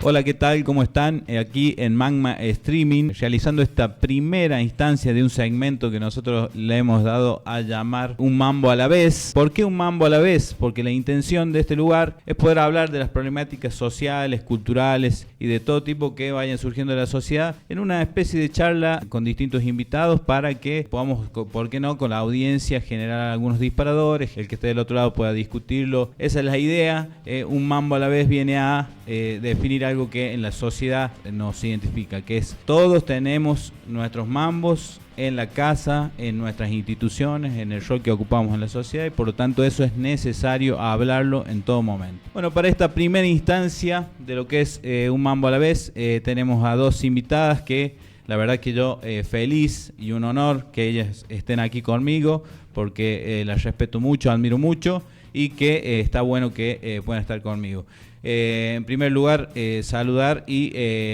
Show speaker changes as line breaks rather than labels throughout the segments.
Hola, ¿qué tal? ¿Cómo están? Aquí en Magma Streaming, realizando esta primera instancia de un segmento que nosotros le hemos dado a llamar Un Mambo a la Vez. ¿Por qué un mambo a la vez? Porque la intención de este lugar es poder hablar de las problemáticas sociales, culturales y de todo tipo que vayan surgiendo de la sociedad en una especie de charla con distintos invitados para que podamos, ¿por qué no?, con la audiencia generar algunos disparadores, el que esté del otro lado pueda discutirlo. Esa es la idea. Un mambo a la vez viene a definir algo que en la sociedad nos identifica, que es todos tenemos nuestros mambos en la casa, en nuestras instituciones, en el rol que ocupamos en la sociedad, y por lo tanto eso es necesario hablarlo en todo momento. Bueno, para esta primera instancia de lo que es un mambo a la vez, tenemos a dos invitadas que la verdad que yo feliz y un honor que ellas estén aquí conmigo, porque las respeto mucho, admiro mucho, y que está bueno que puedan estar conmigo. En primer lugar, saludar y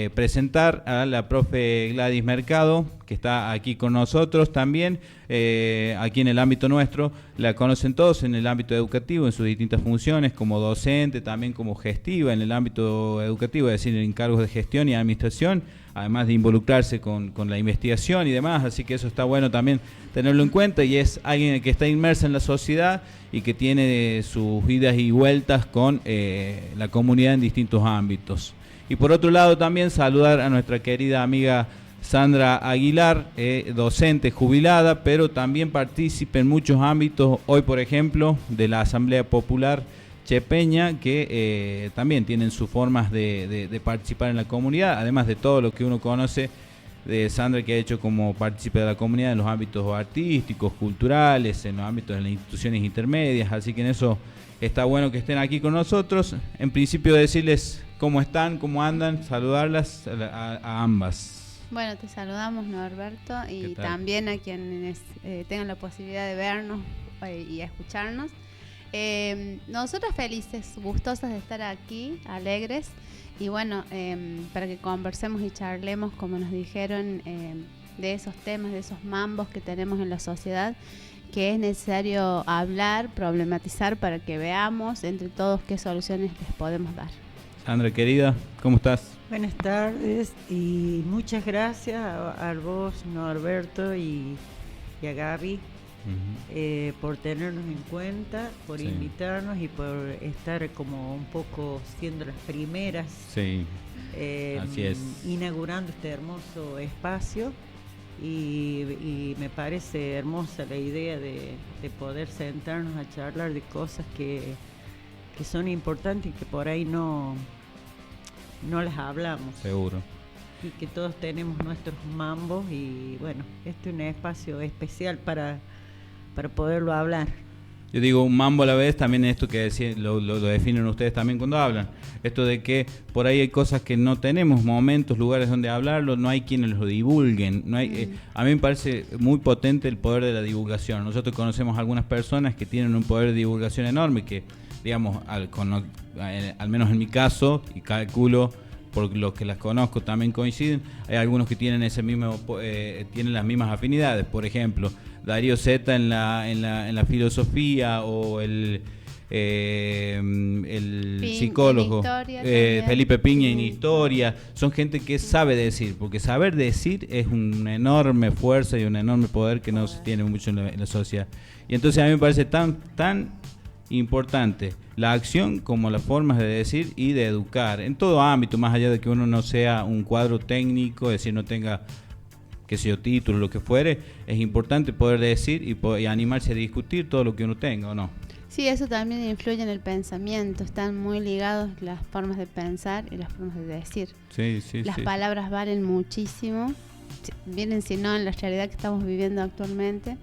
presentar a la profe Gladys Mercado, que está aquí con nosotros también, aquí en el ámbito nuestro. La conocen todos en el ámbito educativo, en sus distintas funciones, como docente, también como gestiva en el ámbito educativo, es decir, en cargos de gestión y administración, además de involucrarse con la investigación y demás, así que eso está bueno también tenerlo en cuenta, y es alguien que está inmersa en la sociedad y que tiene sus idas y vueltas con la comunidad en distintos ámbitos. Y por otro lado también saludar a nuestra querida amiga Sandra Aguilar, docente jubilada, pero también partícipe en muchos ámbitos, hoy por ejemplo de la Asamblea Popular Chepeña, que también tienen sus formas de participar en la comunidad, además de todo lo que uno conoce de Sandra, que ha hecho como partícipe de la comunidad en los ámbitos artísticos, culturales, en los ámbitos de las instituciones intermedias, así que en eso está bueno que estén aquí con nosotros. En principio decirles cómo están, cómo andan, saludarlas a ambas.
Bueno, te saludamos, Norberto, y también a quienes tengan la posibilidad de vernos y escucharnos. Nosotros felices, gustosas de estar aquí, alegres, y bueno, para que conversemos y charlemos, como nos dijeron, de esos temas, de esos mambos que tenemos en la sociedad, que es necesario hablar, problematizar para que veamos entre todos qué soluciones les podemos dar.
Sandra, querida, ¿cómo estás?
Buenas tardes y muchas gracias a vos, Norberto, y a Gaby. Por tenernos en cuenta, por invitarnos y por estar como un poco siendo las primeras, así es, inaugurando este hermoso espacio, y me parece hermosa la idea de poder sentarnos a charlar de cosas que son importantes y que por ahí no las hablamos.
Seguro.
Y que todos tenemos nuestros mambos, y bueno, este es un espacio especial para poderlo hablar.
Yo digo un mambo a la vez, también esto que lo definen ustedes también cuando hablan, esto de que por ahí hay cosas que no tenemos momentos, lugares donde hablarlo, no hay quienes lo divulguen, no hay, a mí me parece muy potente el poder de la divulgación. Nosotros conocemos algunas personas que tienen un poder de divulgación enorme, que digamos, al menos en mi caso, y calculo por los que las conozco también coinciden, hay algunos que tienen ese mismo tienen las mismas afinidades. Por ejemplo, Darío Zeta en la filosofía, o el psicólogo Felipe Piña en historia. Son gente que sabe decir, porque saber decir es una enorme fuerza y un enorme poder que no se tiene mucho en la sociedad. Y entonces a mí me parece tan importante la acción como las formas de decir y de educar en todo ámbito, más allá de que uno no sea un cuadro técnico, es decir, no tenga, qué sé yo, título, lo que fuere. Es importante poder decir y animarse a discutir todo lo que uno tenga, ¿o no?
Sí, eso también influye en el pensamiento, están muy ligados las formas de pensar y las formas de decir. Las palabras valen muchísimo, vienen si no en la realidad que estamos viviendo actualmente,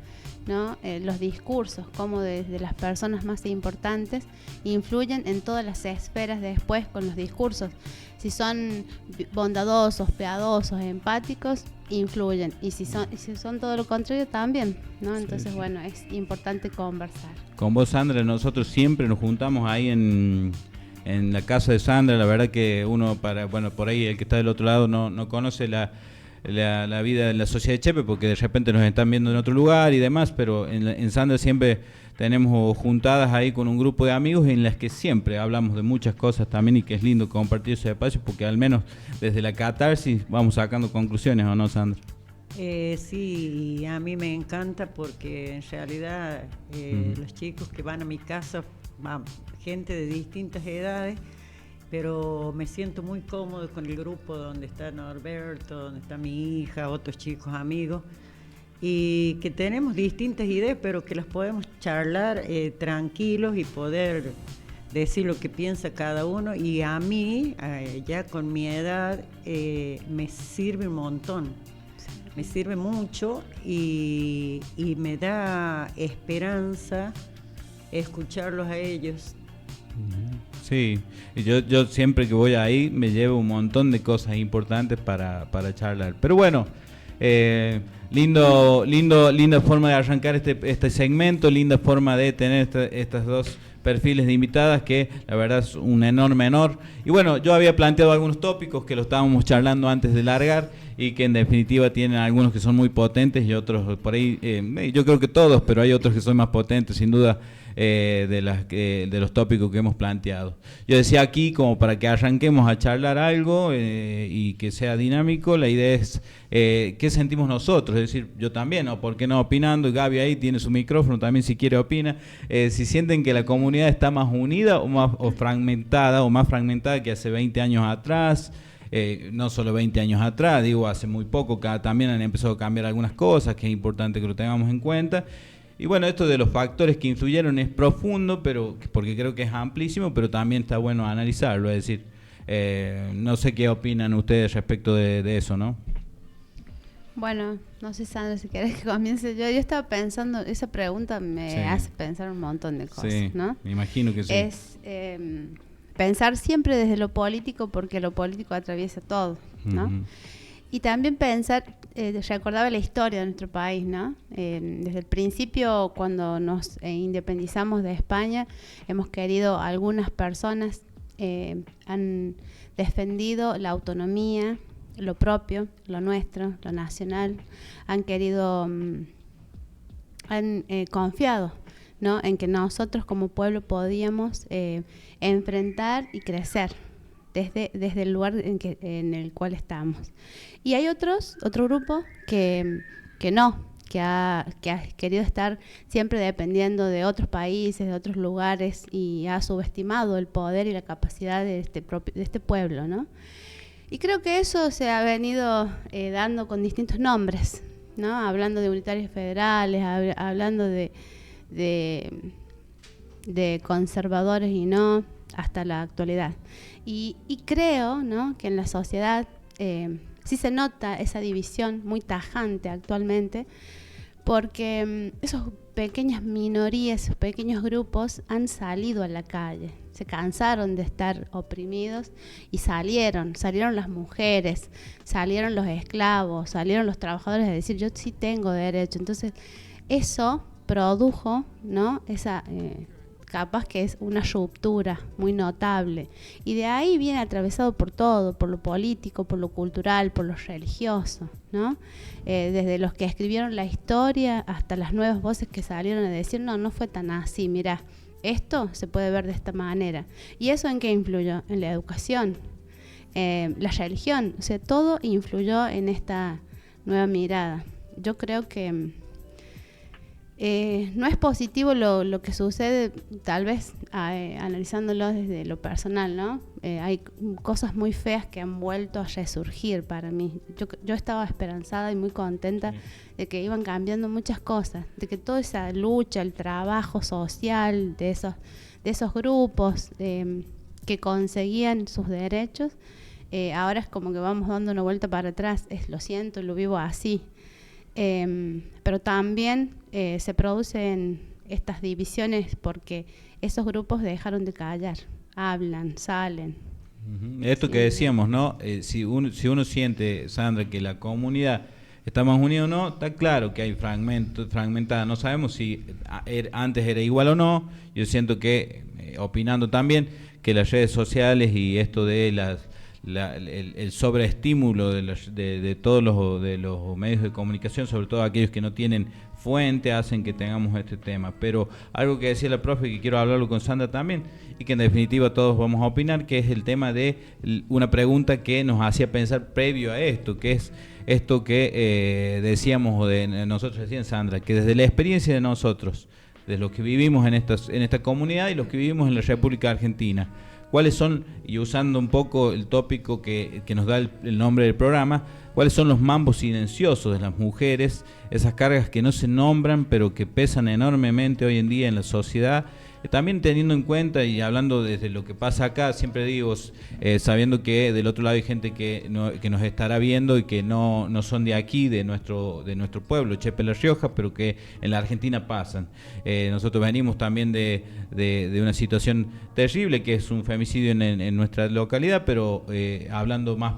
¿no? Los discursos, como desde las personas más importantes, influyen en todas las esferas después con los discursos. Si son bondadosos, piadosos, empáticos, influyen. Y si son todo lo contrario, también, ¿no? Entonces, bueno, es importante conversar.
Con vos, Sandra, nosotros siempre nos juntamos ahí en la casa de Sandra. La verdad que uno, por ahí el que está del otro lado no conoce la vida en la sociedad de Chepe, porque de repente nos están viendo en otro lugar y demás, pero en Sandra siempre tenemos juntadas ahí con un grupo de amigos en las que siempre hablamos de muchas cosas también, y que es lindo compartir ese espacio, porque al menos desde la catarsis vamos sacando conclusiones, ¿o no, Sandra?
Sí, y a mí me encanta porque en realidad los chicos que van a mi casa, gente de distintas edades, pero me siento muy cómodo con el grupo donde está Norberto, donde está mi hija, otros chicos amigos, y que tenemos distintas ideas, pero que las podemos charlar tranquilos y poder decir lo que piensa cada uno. Y a mí, ya con mi edad, me sirve un montón, me sirve mucho, y me da esperanza escucharlos a ellos.
Sí, yo siempre que voy ahí me llevo un montón de cosas importantes para charlar. Pero bueno, linda forma de arrancar este segmento, linda forma de tener estas dos perfiles de invitadas, que la verdad es un enorme honor. Y bueno, yo había planteado algunos tópicos que lo estábamos charlando antes de largar, y que en definitiva tienen algunos que son muy potentes y otros por ahí, yo creo que todos, pero hay otros que son más potentes sin duda, de los tópicos que hemos planteado. Yo decía aquí, como para que arranquemos a charlar algo y que sea dinámico, la idea es qué sentimos nosotros, es decir, yo también, o por qué no opinando, y Gaby ahí tiene su micrófono también si quiere opina, si sienten que la comunidad está más unida o fragmentada que hace 20 años atrás. No solo 20 años atrás, digo, hace muy poco también han empezado a cambiar algunas cosas, que es importante que lo tengamos en cuenta. Y bueno, esto de los factores que influyeron es profundo, pero porque creo que es amplísimo, pero también está bueno analizarlo, es decir, no sé qué opinan ustedes respecto de eso, ¿no?
Bueno, no sé, Sandra, si querés que comience yo. Yo estaba pensando, esa pregunta me hace pensar un montón de cosas, ¿no?
Me imagino que sí.
Es pensar siempre desde lo político, porque lo político atraviesa todo, ¿no? Y también pensar, recordaba la historia de nuestro país, ¿no? Desde el principio, cuando nos independizamos de España, algunas personas han defendido la autonomía, lo propio, lo nuestro, lo nacional, han confiado, ¿no? En que nosotros como pueblo podíamos enfrentar y crecer desde el lugar en el cual estamos. Y hay otro grupo que ha querido estar siempre dependiendo de otros países, de otros lugares, y ha subestimado el poder y la capacidad de este pueblo, ¿no? Y creo que eso se ha venido dando con distintos nombres, ¿no? Hablando de unitarios federales, hablando de conservadores y no, hasta la actualidad. Y creo, ¿no?, que en la sociedad sí se nota esa división muy tajante actualmente, porque esas pequeñas minorías, esos pequeños grupos han salido a la calle, se cansaron de estar oprimidos y salieron las mujeres, salieron los esclavos, salieron los trabajadores a decir yo sí tengo derecho. Entonces eso produjo, ¿no?, esa capaz que es una ruptura muy notable, y de ahí viene atravesado por todo, por lo político, por lo cultural, por lo religioso, ¿no? Desde los que escribieron la historia hasta las nuevas voces que salieron a decir no fue tan así, mirá, esto se puede ver de esta manera. ¿Y eso en qué influyó? En la educación, la religión, o sea, todo influyó en esta nueva mirada. Yo creo que no es positivo lo que sucede, tal vez analizándolo desde lo personal, ¿no? Hay cosas muy feas que han vuelto a resurgir para mí. Yo estaba esperanzada y muy contenta de que iban cambiando muchas cosas, de que toda esa lucha, el trabajo social de esos grupos que conseguían sus derechos, ahora es como que vamos dando una vuelta para atrás. Lo siento, lo vivo así. Pero también se producen estas divisiones porque esos grupos dejaron de callar, hablan, salen.
Esto que decíamos, ¿no? Si uno siente, Sandra, que la comunidad está más unida o no, está claro que hay fragmentada. No sabemos si antes era igual o no. Yo siento que, opinando también, que las redes sociales y esto de el sobreestímulo de todos los medios de comunicación, sobre todo aquellos que no tienen fuente, hacen que tengamos este tema. Pero algo que decía la profe, que quiero hablarlo con Sandra también, y que en definitiva todos vamos a opinar, que es el tema de una pregunta que nos hacía pensar previo a esto, que es esto que decíamos, o de nosotros decían, Sandra, que desde la experiencia de nosotros, de los que vivimos en esta comunidad y los que vivimos en la República Argentina, cuáles son, y usando un poco el tópico que nos da el nombre del programa, cuáles son los mambos silenciosos de las mujeres, esas cargas que no se nombran pero que pesan enormemente hoy en día en la sociedad. También teniendo en cuenta y hablando desde lo que pasa acá, siempre digo, sabiendo que del otro lado hay gente que nos estará viendo y que no son de aquí, de nuestro pueblo, Chepe La Rioja, pero que en la Argentina pasan. Nosotros venimos también de una situación terrible, que es un femicidio en nuestra localidad, pero hablando más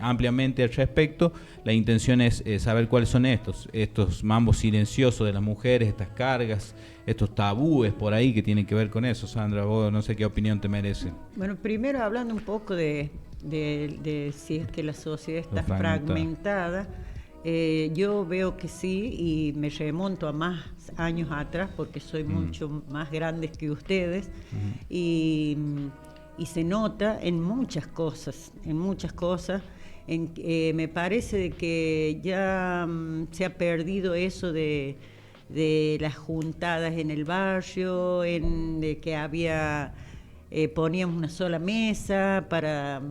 ampliamente al respecto, la intención es saber cuáles son estos mambos silenciosos de las mujeres, estas cargas, estos tabúes por ahí que tienen que ver con eso. Sandra, vos no sé qué opinión te merece.
Bueno, primero hablando un poco de si es que la sociedad está fragmentada, yo veo que sí, y me remonto a más años atrás porque soy mucho más grande que ustedes, y se nota en muchas cosas, me parece de que ya se ha perdido eso de las juntadas en el barrio, de que había poníamos una sola mesa para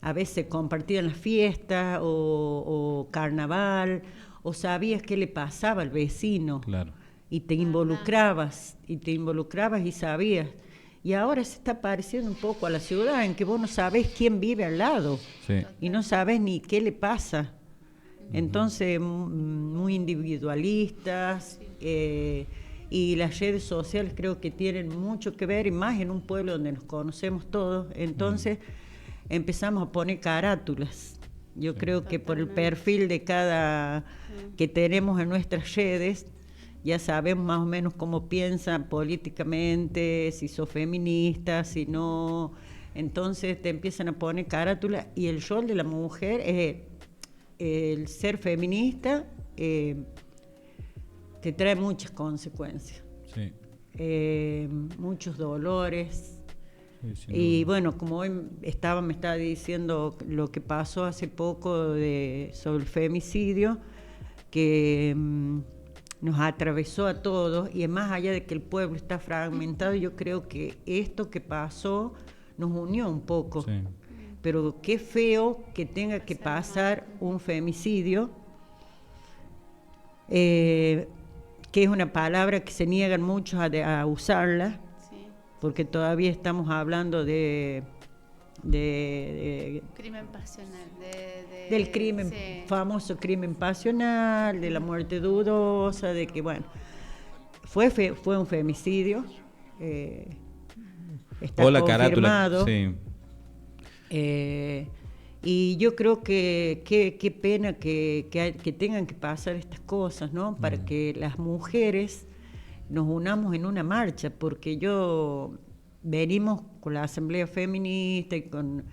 a veces compartir en las fiestas o carnaval, o sabías qué le pasaba al vecino,
claro,
y te involucrabas y sabías. Y ahora se está pareciendo un poco a la ciudad, en que vos no sabés quién vive al lado,
sí,
y no sabés ni qué le pasa. Entonces, muy individualistas, y las redes sociales creo que tienen mucho que ver, y más en un pueblo donde nos conocemos todos. Entonces, empezamos a poner carátulas. Yo creo que por el perfil de cada que tenemos en nuestras redes, ya sabemos más o menos cómo piensan políticamente, si son feministas, si no. Entonces, te empiezan a poner carátulas, y el rol de la mujer es el ser feminista, te trae muchas consecuencias,
sí,
muchos dolores,
sí,
y bueno, como hoy me estaba diciendo lo que pasó hace poco sobre el femicidio, que nos atravesó a todos, y más allá de que el pueblo está fragmentado, yo creo que esto que pasó nos unió un poco.
sí.
Pero qué feo que tenga que pasar un femicidio, que es una palabra que se niegan muchos a usarla,
Sí.
porque todavía estamos hablando de
Crimen pasional.
del crimen,
sí,
famoso crimen pasional, de la muerte dudosa, de que bueno, fue un femicidio, está
O la
confirmado.
carátula, sí.
Y yo creo que qué pena que tengan que pasar estas cosas, ¿no? Para que las mujeres nos unamos en una marcha, porque venimos con la Asamblea Feminista y con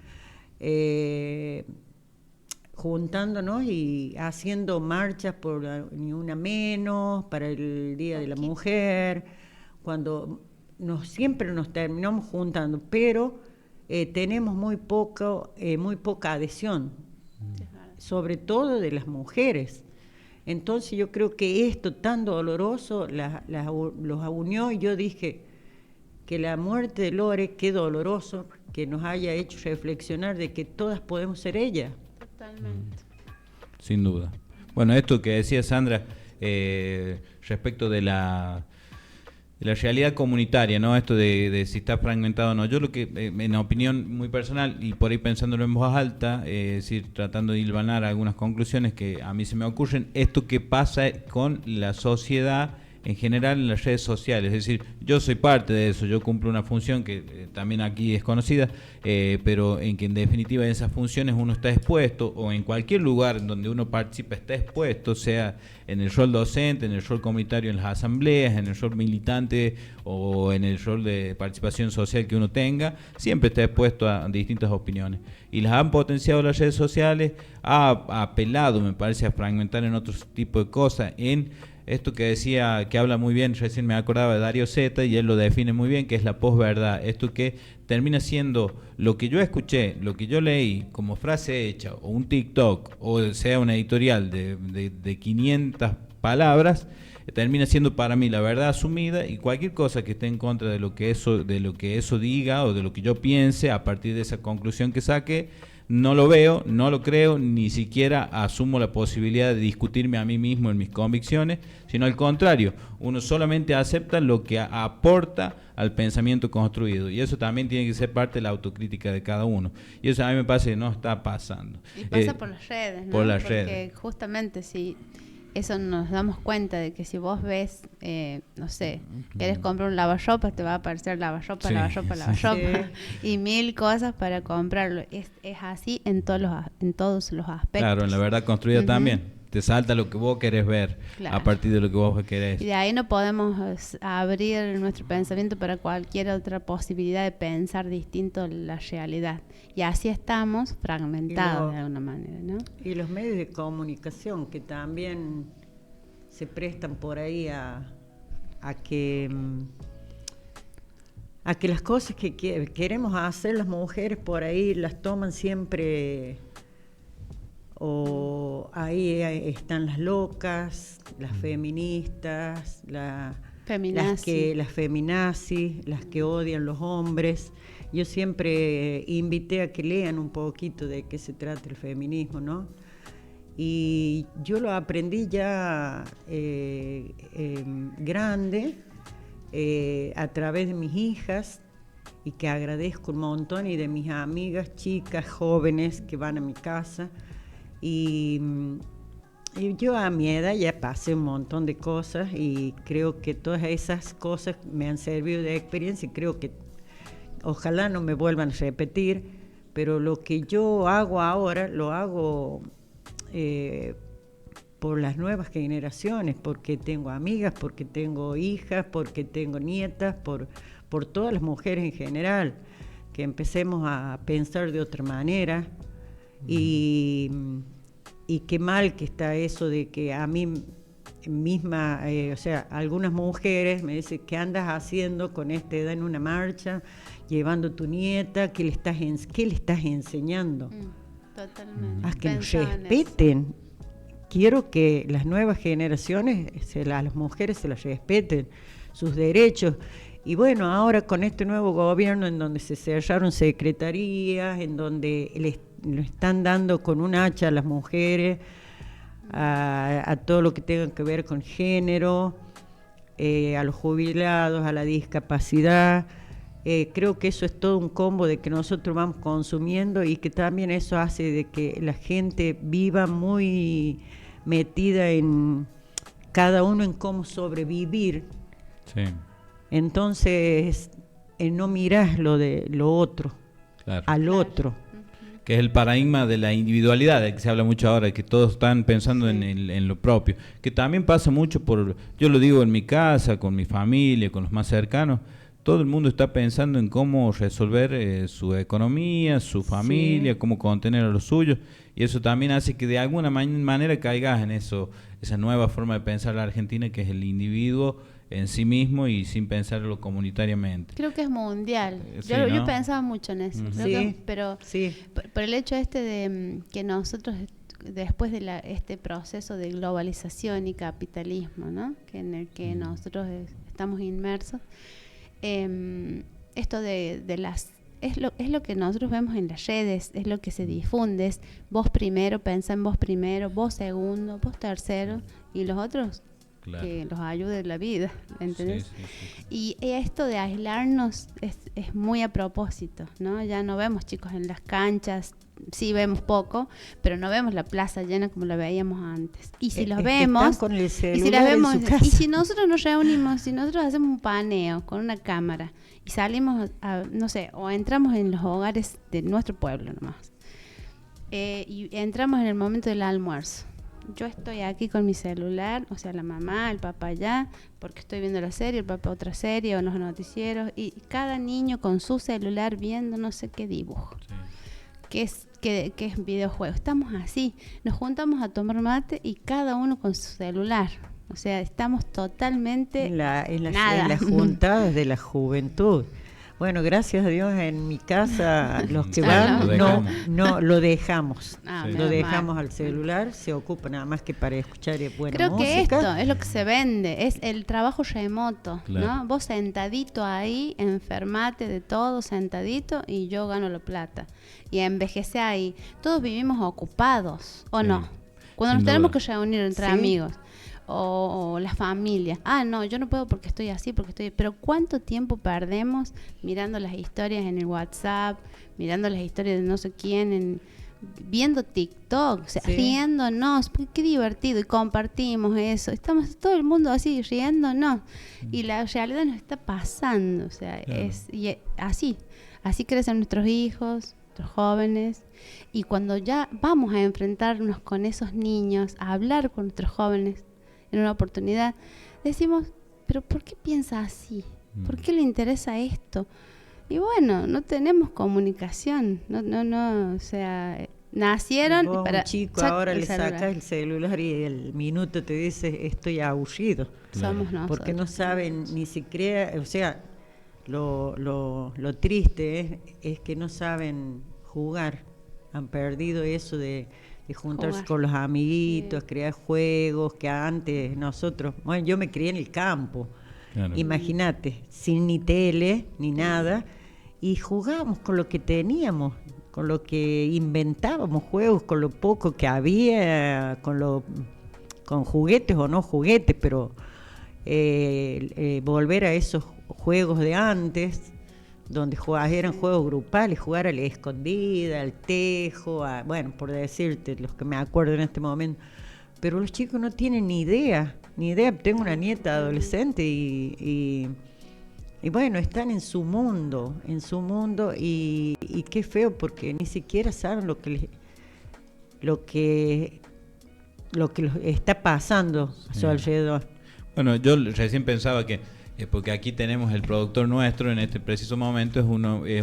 juntándonos y haciendo marchas por Ni Una Menos, para el Día de la Mujer, cuando siempre nos terminamos juntando, pero tenemos muy poca adhesión, sobre todo de las mujeres. Entonces yo creo que esto tan doloroso los unió, y yo dije que la muerte de Lore, qué doloroso que nos haya hecho reflexionar de que todas podemos ser ella.
Totalmente.
Sin duda. Bueno, esto que decía Sandra respecto de la realidad comunitaria, ¿no? Esto de si está fragmentado o no. Yo lo que, en opinión muy personal, y por ahí pensándolo en voz alta, es decir, tratando de hilvanar algunas conclusiones que a mí se me ocurren, esto que pasa con la sociedad en general en las redes sociales. Es decir, yo soy parte de eso, yo cumplo una función que también aquí es conocida, pero en que en definitiva en esas funciones uno está expuesto, o en cualquier lugar en donde uno participa está expuesto, sea en el rol docente, en el rol comunitario en las asambleas, en el rol militante o en el rol de participación social que uno tenga, siempre está expuesto a distintas opiniones. Y las han potenciado las redes sociales, ha apelado, me parece, a fragmentar en otro tipo de cosas, en esto que decía, que habla muy bien, recién me acordaba de Darío Zeta, y él lo define muy bien, que es la posverdad. Esto que termina siendo lo que yo escuché, lo que yo leí como frase hecha, o un TikTok, o sea una editorial de 500 palabras, termina siendo para mí la verdad asumida, y cualquier cosa que esté en contra de lo que eso diga, o de lo que yo piense a partir de esa conclusión que saque, no lo veo, no lo creo, ni siquiera asumo la posibilidad de discutirme a mí mismo en mis convicciones, sino al contrario, uno solamente acepta lo que aporta al pensamiento construido, y eso también tiene que ser parte de la autocrítica de cada uno, y eso a mí me parece que no está pasando.
Y pasa por las redes, ¿no?
Por las
Porque
redes.
Justamente si eso nos damos cuenta de que si vos ves, no sé, querés comprar un lavarropa, te va a aparecer lavarropa,
sí,
lavarropa, lavarropa, y 1000 cosas para comprarlo. Es así en todos los aspectos.
Claro, en la verdad construida también. Te salta lo que vos querés ver, claro, a partir de lo que vos querés.
Y de ahí no podemos abrir nuestro pensamiento para cualquier otra posibilidad de pensar distinto la realidad. Y así estamos fragmentados de alguna manera, ¿no?
Y los medios de comunicación que también se prestan por ahí a que las cosas que queremos hacer las mujeres por ahí las toman siempre, o ahí están las locas, las feministas, las feminazis, las que odian los hombres. Yo siempre invité a que lean un poquito de qué se trata el feminismo, ¿no? Y yo lo aprendí ya grande, a través de mis hijas, y que agradezco un montón, y de mis amigas chicas, jóvenes que van a mi casa. Y yo a mi edad ya pasé un montón de cosas, y creo que todas esas cosas me han servido de experiencia, y creo que ojalá no me vuelvan a repetir, pero lo que yo hago ahora lo hago por las nuevas generaciones, porque tengo amigas, porque tengo hijas, porque tengo nietas, por todas las mujeres en general, que empecemos a pensar de otra manera. Y qué mal que está eso de que a mí misma, o sea, algunas mujeres me dicen, ¿qué andas haciendo con esta edad en una marcha, llevando a tu nieta? ¿Qué le estás enseñando?
Totalmente.
A que nos respeten. Quiero que las nuevas generaciones, a las mujeres se las respeten, sus derechos. Y bueno, ahora con este nuevo gobierno en donde se cerraron secretarías, en donde le están dando con un hacha a las mujeres, a todo lo que tenga que ver con género, a los jubilados, a la discapacidad. Creo que eso es todo un combo de que nosotros vamos consumiendo, y que también eso hace de que la gente viva muy metida en cada uno en cómo sobrevivir.
Sí.
Entonces, no mirás lo otro,
claro,
al otro.
Que es el paradigma de la individualidad, del que se habla mucho ahora, que todos están pensando en lo propio. Que también pasa mucho yo lo digo en mi casa, con mi familia, con los más cercanos, todo el mundo está pensando en cómo resolver su economía, su familia, cómo contener a los suyos, y eso también hace que de alguna manera caigas en eso, esa nueva forma de pensar la Argentina, que es el individuo en sí mismo y sin pensarlo comunitariamente.
Creo que es mundial.
Sí,
yo pensaba mucho en eso. Pero
sí.
Por el hecho de que nosotros, después de este proceso de globalización y capitalismo, ¿no? En el que nosotros estamos inmersos, esto de las es lo que nosotros vemos en las redes, es lo que se difunde, es vos primero, pensá en vos primero, vos segundo, vos tercero, y los otros que los ayude en la vida, ¿entendés? Sí. Y esto de aislarnos es muy a propósito, ¿no? Ya no vemos chicos en las canchas sí vemos poco, pero no vemos la plaza llena como la veíamos antes. Y si los vemos,
con el celular
y si las vemos,
en su casa.
y si nosotros nos reunimos, si nosotros hacemos un paneo con una cámara y salimos no sé, o entramos en los hogares de nuestro pueblo nomás, y entramos en el momento del almuerzo. Yo estoy aquí con mi celular, o sea, la mamá, el papá allá, porque estoy viendo la serie, el papá otra serie o los noticieros, y cada niño con su celular viendo no sé qué dibujo, sí. que es videojuego. Estamos así, nos juntamos a tomar mate y cada uno con su celular. O sea, estamos totalmente
en las juntadas de la juventud. Bueno, gracias a Dios en mi casa los que van no lo dejamos. Lo dejamos al celular, se ocupa nada más que para escuchar buena
Creo
música.
Que esto es lo que se vende, es el trabajo remoto, claro. ¿No? Vos sentadito ahí, enfermate de todo, sentadito, y yo gano la plata. Y envejece ahí. Todos vivimos ocupados, ¿o no? Cuando nos tenemos que reunir entre amigos. O la familia. No, yo no puedo porque estoy así, pero ¿cuánto tiempo perdemos mirando las historias en el WhatsApp, mirando las historias de no sé quién, viendo TikTok, o sea, riéndonos? Qué divertido, y compartimos eso. Estamos todo el mundo así riéndonos, y la realidad nos está pasando, o sea, así crecen nuestros hijos, nuestros jóvenes, y cuando ya vamos a enfrentarnos con esos niños, a hablar con nuestros jóvenes en una oportunidad, decimos, pero ¿por qué piensa así? ¿Por qué le interesa esto? Y bueno, no tenemos comunicación, no, o sea, nacieron
vos,
para
un chico ahora le sacas el celular y el minuto te dice estoy aburrido.
Somos nosotros.
Porque no saben ni siquiera, o sea, lo triste es que no saben jugar, han perdido eso de juntarse con los amiguitos, crear juegos que antes nosotros, bueno, yo me crié en el campo, claro. Imagínate, sin ni tele ni nada, y jugábamos con lo que teníamos, con lo que inventábamos juegos, con lo poco que había, con juguetes o no juguetes, pero volver a esos juegos de antes, donde eran juegos grupales, jugar a la escondida, al tejo, bueno, por decirte, los que me acuerdo en este momento. Pero los chicos no tienen ni idea. Tengo una nieta adolescente y bueno, están en su mundo, y qué feo, porque ni siquiera saben lo que les está pasando a su alrededor.
Bueno, yo recién pensaba que porque aquí tenemos el productor nuestro en este preciso momento, es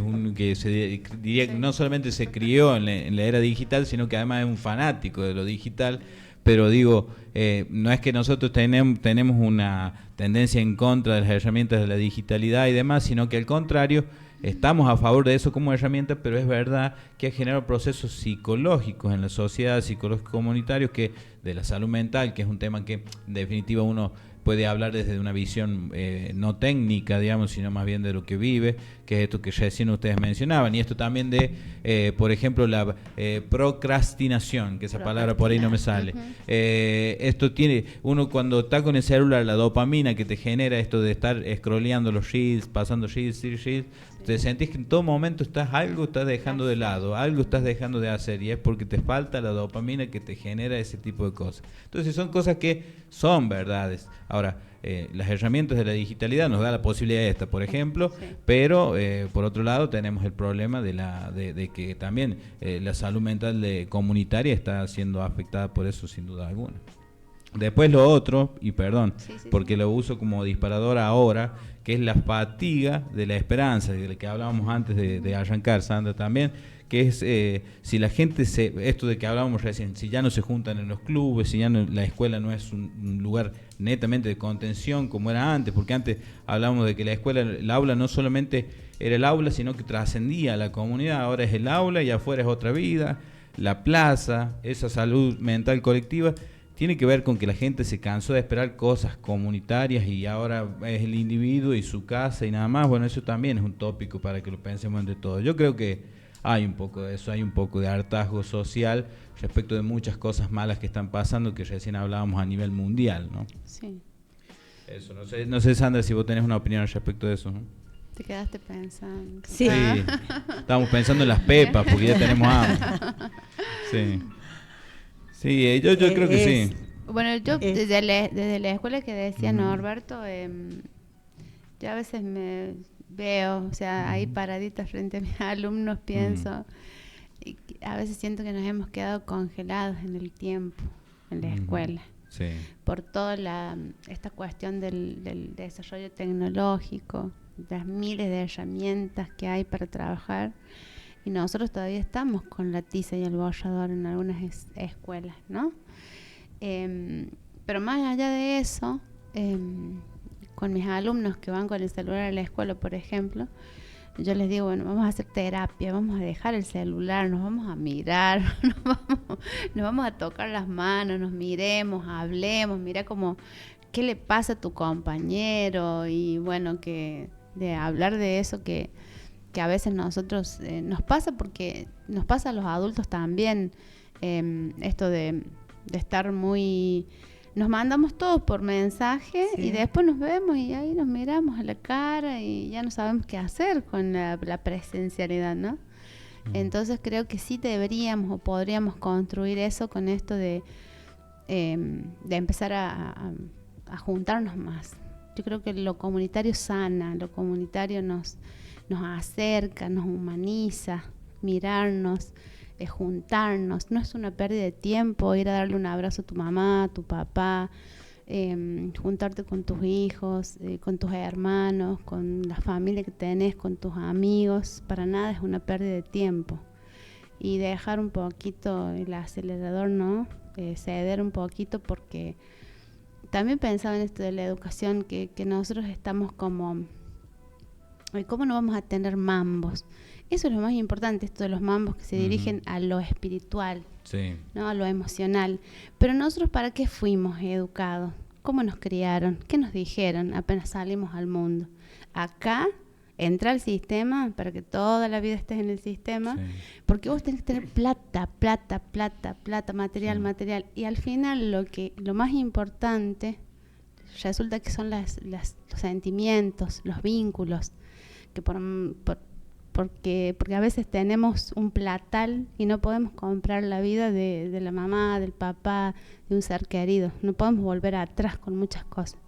uno que diría que no solamente se crió en la era digital, sino que además es un fanático de lo digital. Pero digo, no es que nosotros tenemos una tendencia en contra de las herramientas de la digitalidad y demás, sino que al contrario, estamos a favor de eso como herramienta, pero es verdad que ha generado procesos psicológicos en la sociedad, psicológicos comunitarios, que de la salud mental, que es un tema que en definitiva uno puede hablar desde una visión no técnica, digamos, sino más bien de lo que vive, que es esto que recién ustedes mencionaban, y esto también de, por ejemplo, la procrastinación, que esa palabra por ahí no me sale. Esto tiene, uno cuando está con el celular, la dopamina que te genera esto de estar scrolleando los reels, pasando reels, te sentís que en todo momento algo estás dejando de lado, algo estás dejando de hacer, y es porque te falta la dopamina que te genera ese tipo de cosas. Entonces son cosas que son verdades. Ahora, las herramientas de la digitalidad nos da la posibilidad de esta, por ejemplo, pero por otro lado tenemos el problema de que también la salud mental comunitaria está siendo afectada por eso, sin duda alguna. Después lo otro, y perdón, porque lo uso como disparador ahora, que es la fatiga de la esperanza, de la que hablábamos antes de arrancar, Sandra, también, que es si la gente esto de que hablábamos recién, si ya no se juntan en los clubes, si ya no, la escuela no es un lugar netamente de contención como era antes, porque antes hablábamos de que la escuela, el aula no solamente era el aula, sino que trascendía a la comunidad, ahora es el aula y afuera es otra vida, la plaza, esa salud mental colectiva, tiene que ver con que la gente se cansó de esperar cosas comunitarias y ahora es el individuo y su casa y nada más. Bueno, eso también es un tópico para que lo pensemos entre todos. Yo creo que hay un poco de eso, hay un poco de hartazgo social respecto de muchas cosas malas que están pasando, que recién hablábamos a nivel mundial, ¿no?
Sí.
Eso, no sé, Sandra, si vos tenés una opinión respecto de eso, ¿no?
Te quedaste pensando.
Sí.
Estamos pensando en las pepas porque ya tenemos hambre. Sí, yo creo que sí.
Bueno, yo desde la escuela que decía Norberto, yo a veces me veo, o sea, ahí paradita frente a mis alumnos, pienso, y a veces siento que nos hemos quedado congelados en el tiempo, en la escuela.
Sí.
Por toda esta cuestión del desarrollo tecnológico, las miles de herramientas que hay para trabajar, y nosotros todavía estamos con la tiza y el borrador en algunas escuelas, ¿no? Pero más allá de eso, con mis alumnos que van con el celular a la escuela, por ejemplo, yo les digo, bueno, vamos a hacer terapia, vamos a dejar el celular, nos vamos a mirar, nos vamos a tocar las manos, nos miremos, hablemos, mira como qué le pasa a tu compañero, y bueno, que de hablar de eso que a veces nosotros nos pasa, porque nos pasa a los adultos también, esto de estar muy... Nos mandamos todos por mensaje y después nos vemos y ahí nos miramos a la cara y ya no sabemos qué hacer con la presencialidad, ¿no? Entonces creo que sí deberíamos o podríamos construir eso con esto de empezar a juntarnos más. Yo creo que lo comunitario sana, lo comunitario nos acerca, nos humaniza, mirarnos, juntarnos. No es una pérdida de tiempo ir a darle un abrazo a tu mamá, a tu papá, juntarte con tus hijos, con tus hermanos, con la familia que tenés, con tus amigos. Para nada es una pérdida de tiempo. Y dejar un poquito el acelerador, ¿no? Ceder un poquito, porque también pensaba en esto de la educación, que nosotros estamos como... ¿Cómo no vamos a tener mambos? Eso es lo más importante, esto de los mambos que se dirigen a lo espiritual, ¿no? A lo emocional. Pero nosotros, ¿para qué fuimos educados? ¿Cómo nos criaron? ¿Qué nos dijeron apenas salimos al mundo? Acá entra al sistema para que toda la vida estés en el sistema, porque vos tenés que tener plata, material. Y al final lo más importante resulta que son los sentimientos, los vínculos, que porque a veces tenemos un platal y no podemos comprar la vida de la mamá, del papá, de un ser querido. No podemos volver atrás con muchas cosas.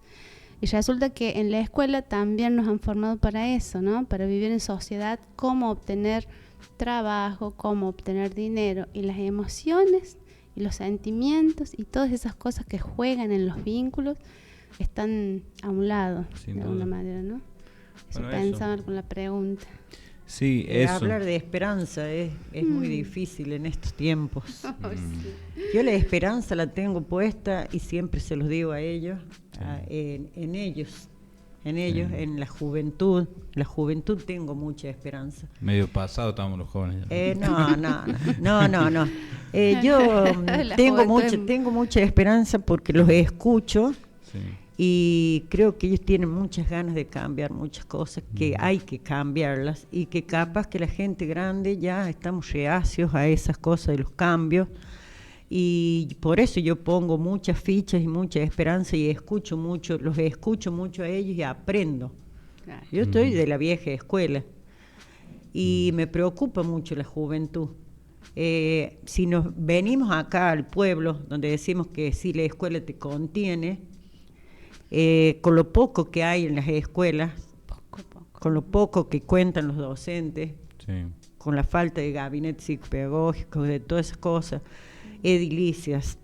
Y resulta que en la escuela también nos han formado para eso, ¿no? Para vivir en sociedad, cómo obtener trabajo, cómo obtener dinero, y las emociones y los sentimientos y todas esas cosas que juegan en los vínculos están a un lado, de alguna manera, ¿no? Eso pensaba con la pregunta.
Sí, eso.
Hablar de esperanza es muy difícil en estos tiempos. Yo la esperanza la tengo puesta, y siempre se los digo a ellos, en ellos, en la juventud. La juventud tengo mucha esperanza.
Medio pasado estamos los jóvenes.
No. Yo tengo mucha esperanza porque los escucho. Sí. Y creo que ellos tienen muchas ganas de cambiar muchas cosas, que hay que cambiarlas, y que capaz que la gente grande ya estamos reacios a esas cosas de los cambios, y por eso yo pongo muchas fichas y mucha esperanza, y los escucho mucho a ellos y aprendo. Claro. Yo estoy de la vieja escuela y me preocupa mucho la juventud. Si nos venimos acá al pueblo, donde decimos que sí, la escuela te contiene, con lo poco que hay en las escuelas, con lo poco que cuentan los docentes, con la falta de gabinetes psicopedagógicos, de todas esas cosas, edilicias,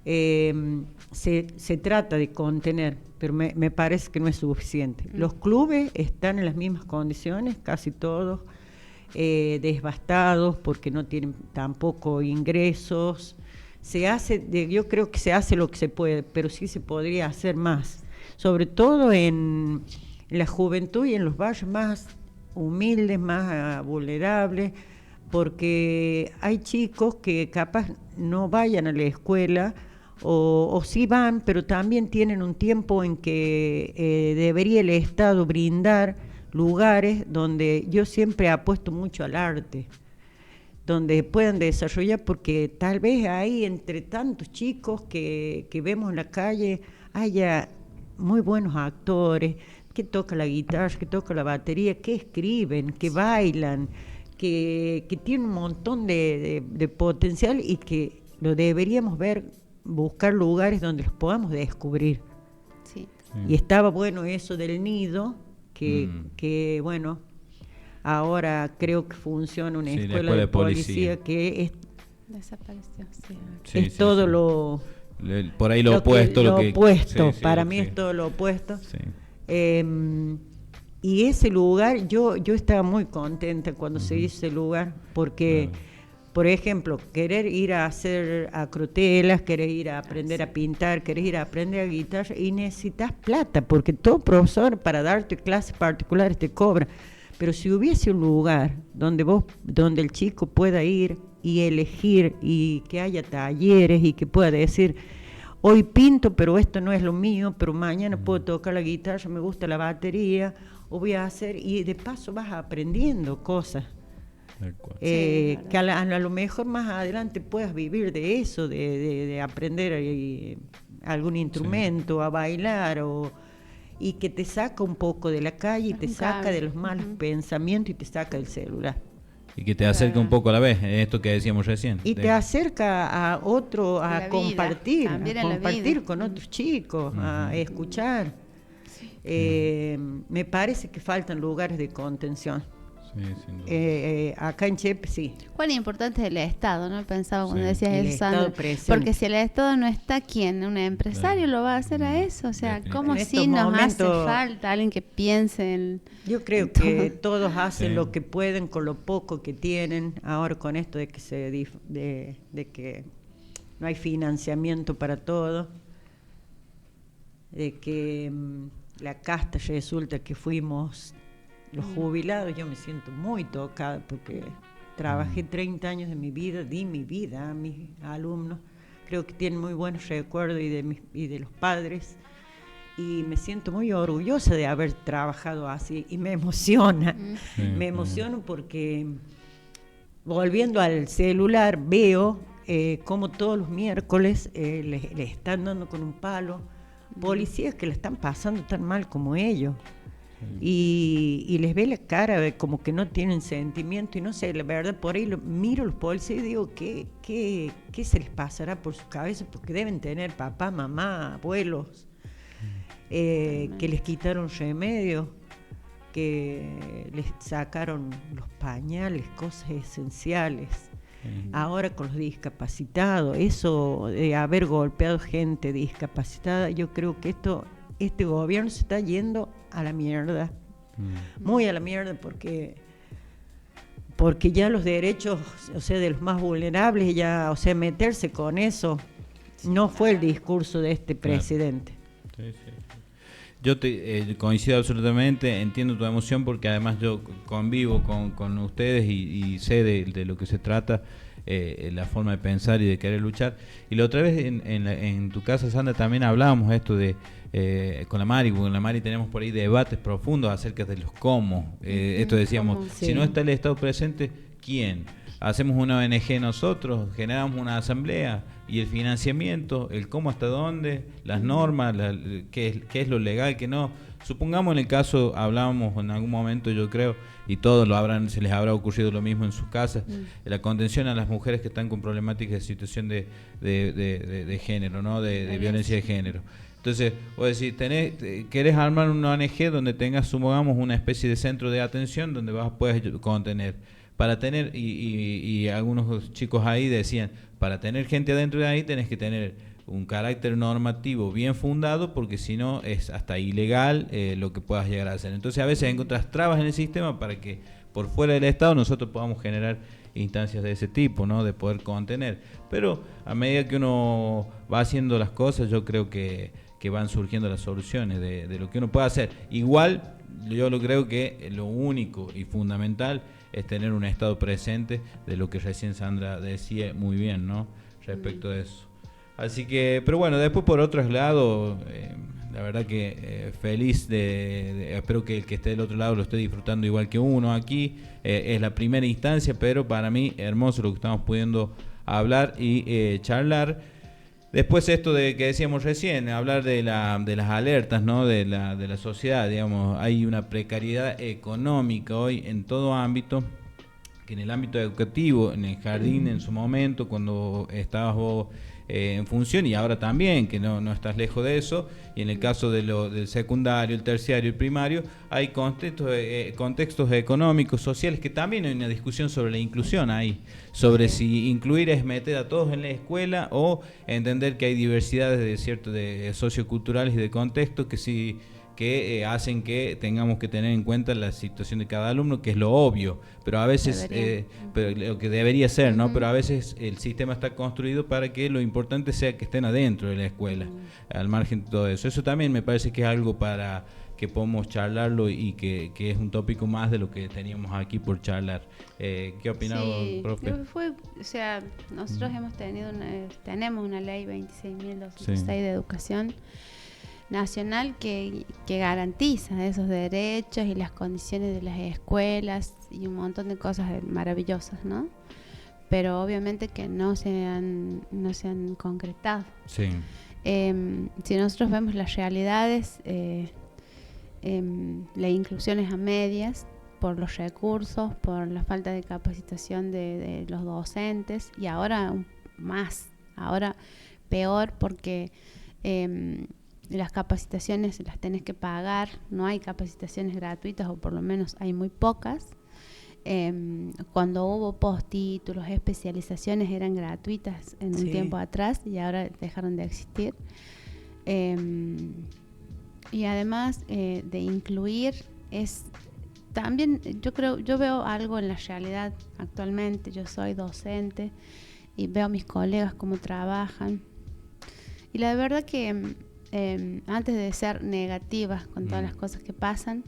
se trata de contener, pero me parece que no es suficiente. Los clubes están en las mismas condiciones, casi todos, devastados porque no tienen tampoco ingresos. Yo creo que se hace lo que se puede, pero sí se podría hacer más, sobre todo en la juventud y en los barrios más humildes, más vulnerables, porque hay chicos que capaz no vayan a la escuela o sí van, pero también tienen un tiempo en que debería el Estado brindar lugares donde yo siempre apuesto mucho al arte, donde puedan desarrollar, porque tal vez ahí entre tantos chicos que vemos en la calle haya muy buenos actores, que toca la guitarra, que toca la batería, que escriben, que bailan, que tienen un montón de potencial y que lo deberíamos ver, buscar lugares donde los podamos descubrir.
Sí.
Y estaba bueno eso del nido, que bueno, ahora creo que funciona una escuela de policía que es...
Desapareció,
es todo lo...
Por ahí lo opuesto.
Lo opuesto, para mí es todo lo opuesto. Sí. Y ese lugar, yo estaba muy contenta cuando se hizo ese lugar, porque, por ejemplo, querer ir a hacer acrotelas, querer ir a aprender a pintar, querer ir a aprender a guitarra, y necesitas plata, porque todo profesor para darte clases particulares te cobra. Pero si hubiese un lugar donde el chico pueda ir y elegir, y que haya talleres, y que pueda decir, hoy pinto, pero esto no es lo mío, pero mañana puedo tocar la guitarra, me gusta la batería, o voy a hacer, y de paso vas aprendiendo cosas. Que a lo mejor más adelante puedas vivir de eso, de aprender algún instrumento, a bailar, y que te saca un poco de la calle, y te saca de los malos pensamientos, y te saca del celular.
Y que te acerca un poco a la vez, esto que decíamos recién.
Y te acerca a otro, a compartir con otros chicos, a escuchar. Me parece que faltan lugares de contención. Sí, acá en Chepe sí.
¿Cuál es importante es el Estado, no? Pensaba cuando decías eso, Sandra. Porque si el Estado no está, ¿quién? ¿Un empresario lo va a hacer a eso? O sea, ¿cómo si nos hace falta alguien que piense en...
Yo creo que todos hacen lo que pueden con lo poco que tienen. Ahora con esto de que no hay financiamiento para todo, de que la casta resulta que fuimos... Los jubilados, yo me siento muy tocada porque trabajé 30 años de mi vida, di mi vida a mis alumnos, creo que tienen muy buenos recuerdos y de los padres, y me siento muy orgullosa de haber trabajado así, y me emociona, me emociono porque volviendo al celular veo como todos los miércoles le están dando con un palo policías que le están pasando tan mal como ellos. Y les ve la cara como que no tienen sentimiento, y no sé, la verdad, por ahí miro los policías y digo, ¿qué se les pasará por su cabeza? Porque deben tener papá, mamá, abuelos, que les quitaron remedio, que les sacaron los pañales, cosas esenciales. Ahora con los discapacitados, eso de haber golpeado gente discapacitada, yo creo que este gobierno se está yendo a la mierda, muy a la mierda, porque ya los derechos, o sea, de los más vulnerables, ya, o sea, meterse con eso, no fue el discurso de este presidente.
Sí. Yo coincido absolutamente, entiendo tu emoción, porque además yo convivo con ustedes y sé de lo que se trata, la forma de pensar y de querer luchar. Y la otra vez en tu casa, Sandra, también hablábamos esto de con la Mari, porque con la Mari tenemos por ahí debates profundos acerca de los cómo. Esto decíamos, si no está el Estado presente, ¿quién? Hacemos una ONG nosotros, generamos una asamblea, y el financiamiento, el cómo hasta dónde, las normas, qué es lo legal, qué no. Supongamos en el caso, hablábamos en algún momento, yo creo, y todos se les habrá ocurrido lo mismo en sus casas, la contención a las mujeres que están con problemáticas de situación de género, ¿no? de violencia de género. Entonces, vos decís, querés armar una ONG donde tengas, supongamos, una especie de centro de atención donde puedas contener. Para tener, y algunos chicos ahí decían, para tener gente adentro de ahí tenés que tener un carácter normativo bien fundado, porque si no es hasta ilegal lo que puedas llegar a hacer. Entonces a veces encontrás trabas en el sistema para que por fuera del Estado nosotros podamos generar instancias de ese tipo, ¿no? De poder contener. Pero a medida que uno va haciendo las cosas, yo creo que van surgiendo las soluciones de lo que uno puede hacer. Igual, yo lo creo que lo único y fundamental es tener un Estado presente, de lo que recién Sandra decía muy bien, ¿no? Respecto de eso. Así que, pero bueno, después por otros lados, la verdad que feliz espero que el que esté del otro lado lo esté disfrutando igual que uno aquí. Es la primera instancia, pero para mí hermoso lo que estamos pudiendo hablar y charlar. Después esto de que decíamos recién, hablar de las alertas, ¿no? de la sociedad, digamos, hay una precariedad económica hoy en todo ámbito, que en el ámbito educativo, en el jardín en su momento, cuando estabas vos en función, y ahora también, que no estás lejos de eso, y en el caso del secundario, el terciario, el primario, hay contextos económicos, sociales, que también hay una discusión sobre la inclusión ahí, sobre si incluir es meter a todos en la escuela o entender que hay diversidades de socioculturales y de contextos que hacen que tengamos que tener en cuenta la situación de cada alumno, que es lo obvio, pero a veces pero lo que debería ser, ¿no? Pero a veces el sistema está construido para que lo importante sea que estén adentro de la escuela, al margen de todo eso. Eso también me parece que es algo para que podamos charlarlo y que es un tópico más de lo que teníamos aquí por charlar. ¿Qué opinaba, profe?
Nosotros tenemos una ley 26.206 de educación nacional que garantiza esos derechos y las condiciones de las escuelas y un montón de cosas maravillosas, ¿no? Pero obviamente que no se han concretado.
Sí.
Si nosotros vemos las realidades, la inclusión es a medias por los recursos, por la falta de capacitación de los docentes, y ahora peor porque las capacitaciones las tenés que pagar, no hay capacitaciones gratuitas, o por lo menos hay muy pocas. Cuando hubo postítulos, especializaciones eran gratuitas en un tiempo atrás y ahora dejaron de existir. Y además de incluir, es también, yo veo algo en la realidad actualmente. Yo soy docente y veo a mis colegas cómo trabajan, y la verdad que antes de ser negativa con todas las cosas que pasan,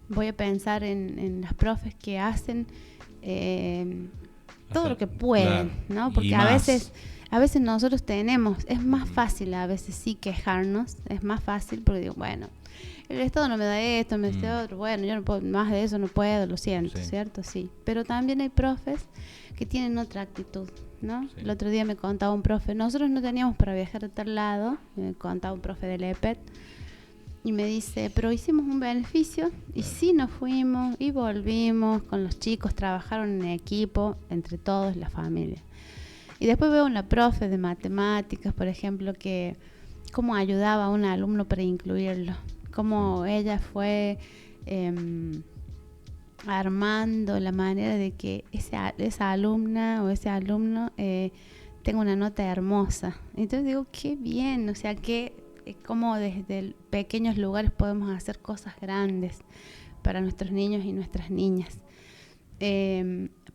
voy a pensar en las profes que hacen todo lo que pueden, ¿no? Porque a veces nosotros es más fácil a veces sí quejarnos, es más fácil porque digo, bueno, el Estado no me da esto, me da otro, bueno, yo no puedo, más de eso no puedo, lo siento, ¿cierto? Sí, pero también hay profes que tienen otra actitud, ¿no? Sí. El otro día me contaba un profe, nosotros no teníamos para viajar a tal lado, me contaba un profe del EPET, y me dice, pero hicimos un beneficio, y sí nos fuimos y volvimos con los chicos, trabajaron en equipo, entre todos, la familia. Y después veo una profe de matemáticas, por ejemplo, que cómo ayudaba a un alumno para incluirlo, cómo ella fue armando la manera de que esa alumna o ese alumno tenga una nota hermosa. Entonces digo, qué bien, o sea, que cómo desde pequeños lugares podemos hacer cosas grandes para nuestros niños y nuestras niñas.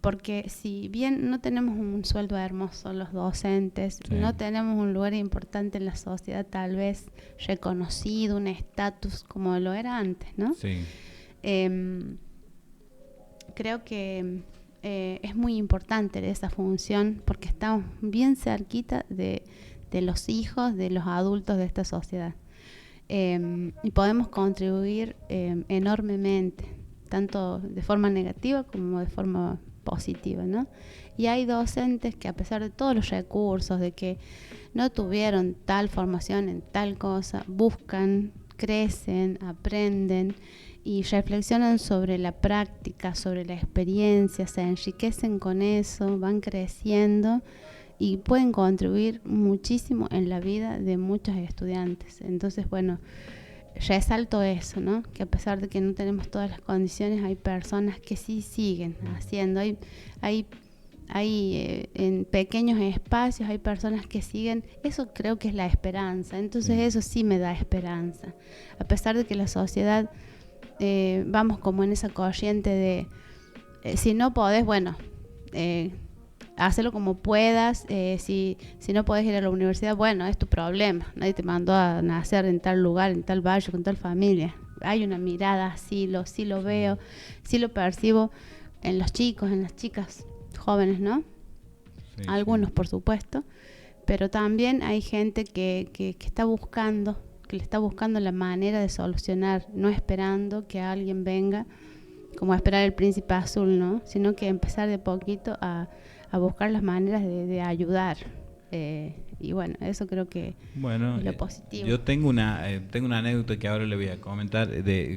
Porque si bien no tenemos un sueldo hermoso los docentes, no tenemos un lugar importante en la sociedad, tal vez reconocido, un estatus como lo era antes, ¿no? Sí. Creo que es muy importante esa función porque estamos bien cerquita de los hijos, de los adultos de esta sociedad. Y podemos contribuir enormemente, tanto de forma negativa como de forma positiva, ¿no? Y hay docentes que, a pesar de todos los recursos, de que no tuvieron tal formación en tal cosa, buscan, crecen, aprenden y reflexionan sobre la práctica, sobre la experiencia, se enriquecen con eso, van creciendo y pueden contribuir muchísimo en la vida de muchos estudiantes. Entonces, bueno, resalto eso, ¿no? Que a pesar de que no tenemos todas las condiciones, hay personas que sí siguen haciendo. Hay en pequeños espacios, hay personas que siguen. Eso creo que es la esperanza. Entonces eso sí me da esperanza. A pesar de que la sociedad, vamos como en esa corriente de, si no podés, bueno, hazlo como puedas, si no podés ir a la universidad, bueno, es tu problema, nadie te mandó a nacer en tal lugar, en tal barrio, con tal familia. Hay una mirada, sí lo veo, sí lo percibo en los chicos, en las chicas jóvenes, ¿no? Sí, algunos, por supuesto, pero también hay gente que está buscando, que le está buscando la manera de solucionar, no esperando que alguien venga, como a esperar el príncipe azul, ¿no? Sino que empezar de poquito a buscar las maneras de ayudar. Y bueno, eso creo que es lo positivo.
Yo tengo una anécdota que ahora le voy a comentar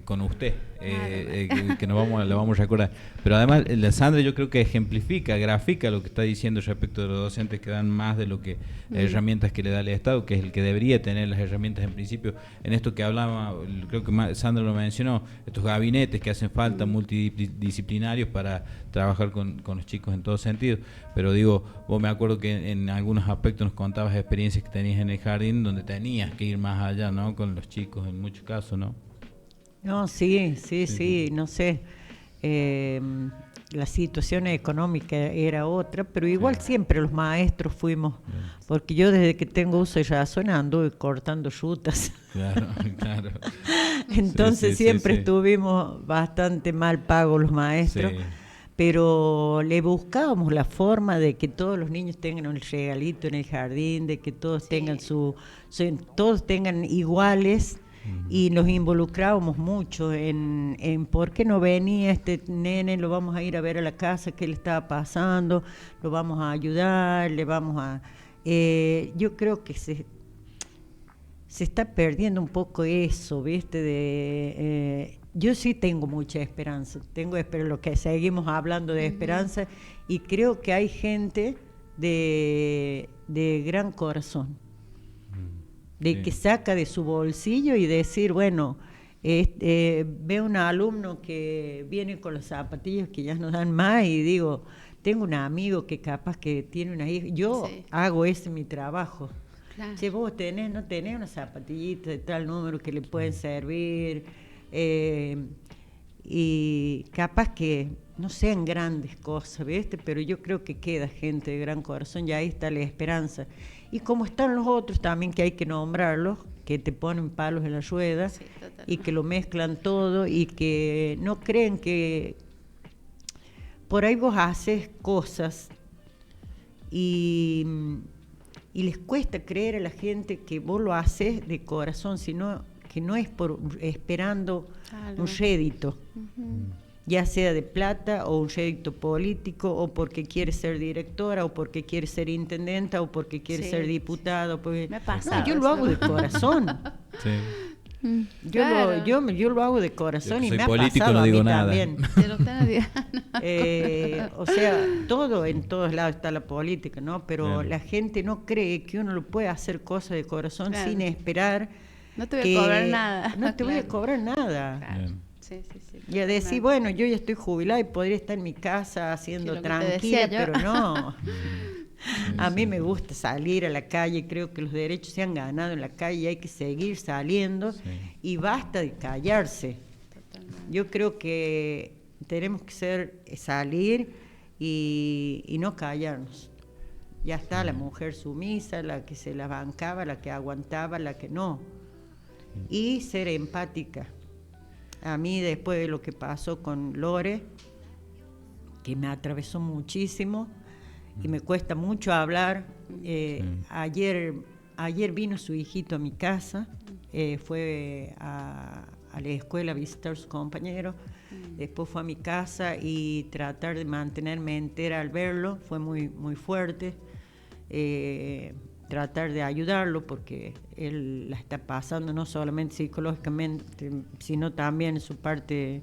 con usted, que la vamos a recordar. Pero además, la Sandra yo creo que grafica lo que está diciendo respecto de los docentes que dan más de lo que herramientas que le da el Estado, que es el que debería tener las herramientas en principio. En esto que hablaba, creo que Sandra lo mencionó, estos gabinetes que hacen falta multidisciplinarios para trabajar con los chicos en todo sentido. Pero digo, vos me acuerdo que en algunos aspectos nos contabas experiencias que tenías en el jardín donde tenías que ir más allá, ¿no? Con los chicos en muchos casos, ¿no?
No, sí, no sé. La situación económica era otra, pero igual siempre los maestros fuimos, porque yo desde que tengo uso de razón anduve cortando rutas. Claro. Entonces siempre estuvimos bastante mal pagos los maestros. Sí. Pero le buscábamos la forma de que todos los niños tengan un regalito en el jardín, de que todos tengan todos tengan iguales, y nos involucrábamos mucho en por qué no venía este nene, lo vamos a ir a ver a la casa, qué le estaba pasando, lo vamos a ayudar, le vamos a... yo creo que se está perdiendo un poco eso, ¿viste? Yo sí tengo mucha esperanza, lo que seguimos hablando de esperanza, y creo que hay gente de gran corazón, que saca de su bolsillo y decir, bueno, veo un alumno que viene con los zapatillos que ya no dan más, y digo, tengo un amigo que capaz que tiene una hija, yo hago ese mi trabajo. Claro. Si vos no tenés una zapatillita de tal número que le pueden servir, y capaz que no sean grandes cosas, ¿viste? Pero yo creo que queda gente de gran corazón, y ahí está la esperanza. Y como están los otros también, que hay que nombrarlos, que te ponen palos en la rueda, y que lo mezclan todo, y que no creen que por ahí vos haces cosas y les cuesta creer a la gente que vos lo haces de corazón, sino que no es esperando un rédito, ya sea de plata o un rédito político, o porque quiere ser directora, o porque quiere ser intendenta, o porque quiere ser diputada. Porque... Me pasa. No, yo lo hago de corazón. Yo lo hago de corazón, y me ha pasado a mí también. O sea, en todos lados está la política, ¿no? Pero la gente no cree que uno lo puede hacer cosas de corazón sin esperar.
No te voy a cobrar nada.
No te voy a cobrar nada.
Claro. Sí.
Y a decir, bueno, yo ya estoy jubilada y podría estar en mi casa haciendo tranquila, pero no. A mí me gusta salir a la calle, creo que los derechos se han ganado en la calle y hay que seguir saliendo, y basta de callarse. Totalmente. Yo creo que tenemos que salir y no callarnos. Ya está la mujer sumisa, la que se la bancaba, la que aguantaba, la que no. Y ser empática. A mí, después de lo que pasó con Lore, que me atravesó muchísimo y me cuesta mucho hablar, ayer vino su hijito a mi casa, fue a la escuela a visitar a sus compañeros, después fue a mi casa, y tratar de mantenerme entera al verlo fue muy, muy fuerte. Tratar de ayudarlo, porque él la está pasando no solamente psicológicamente, sino también en su parte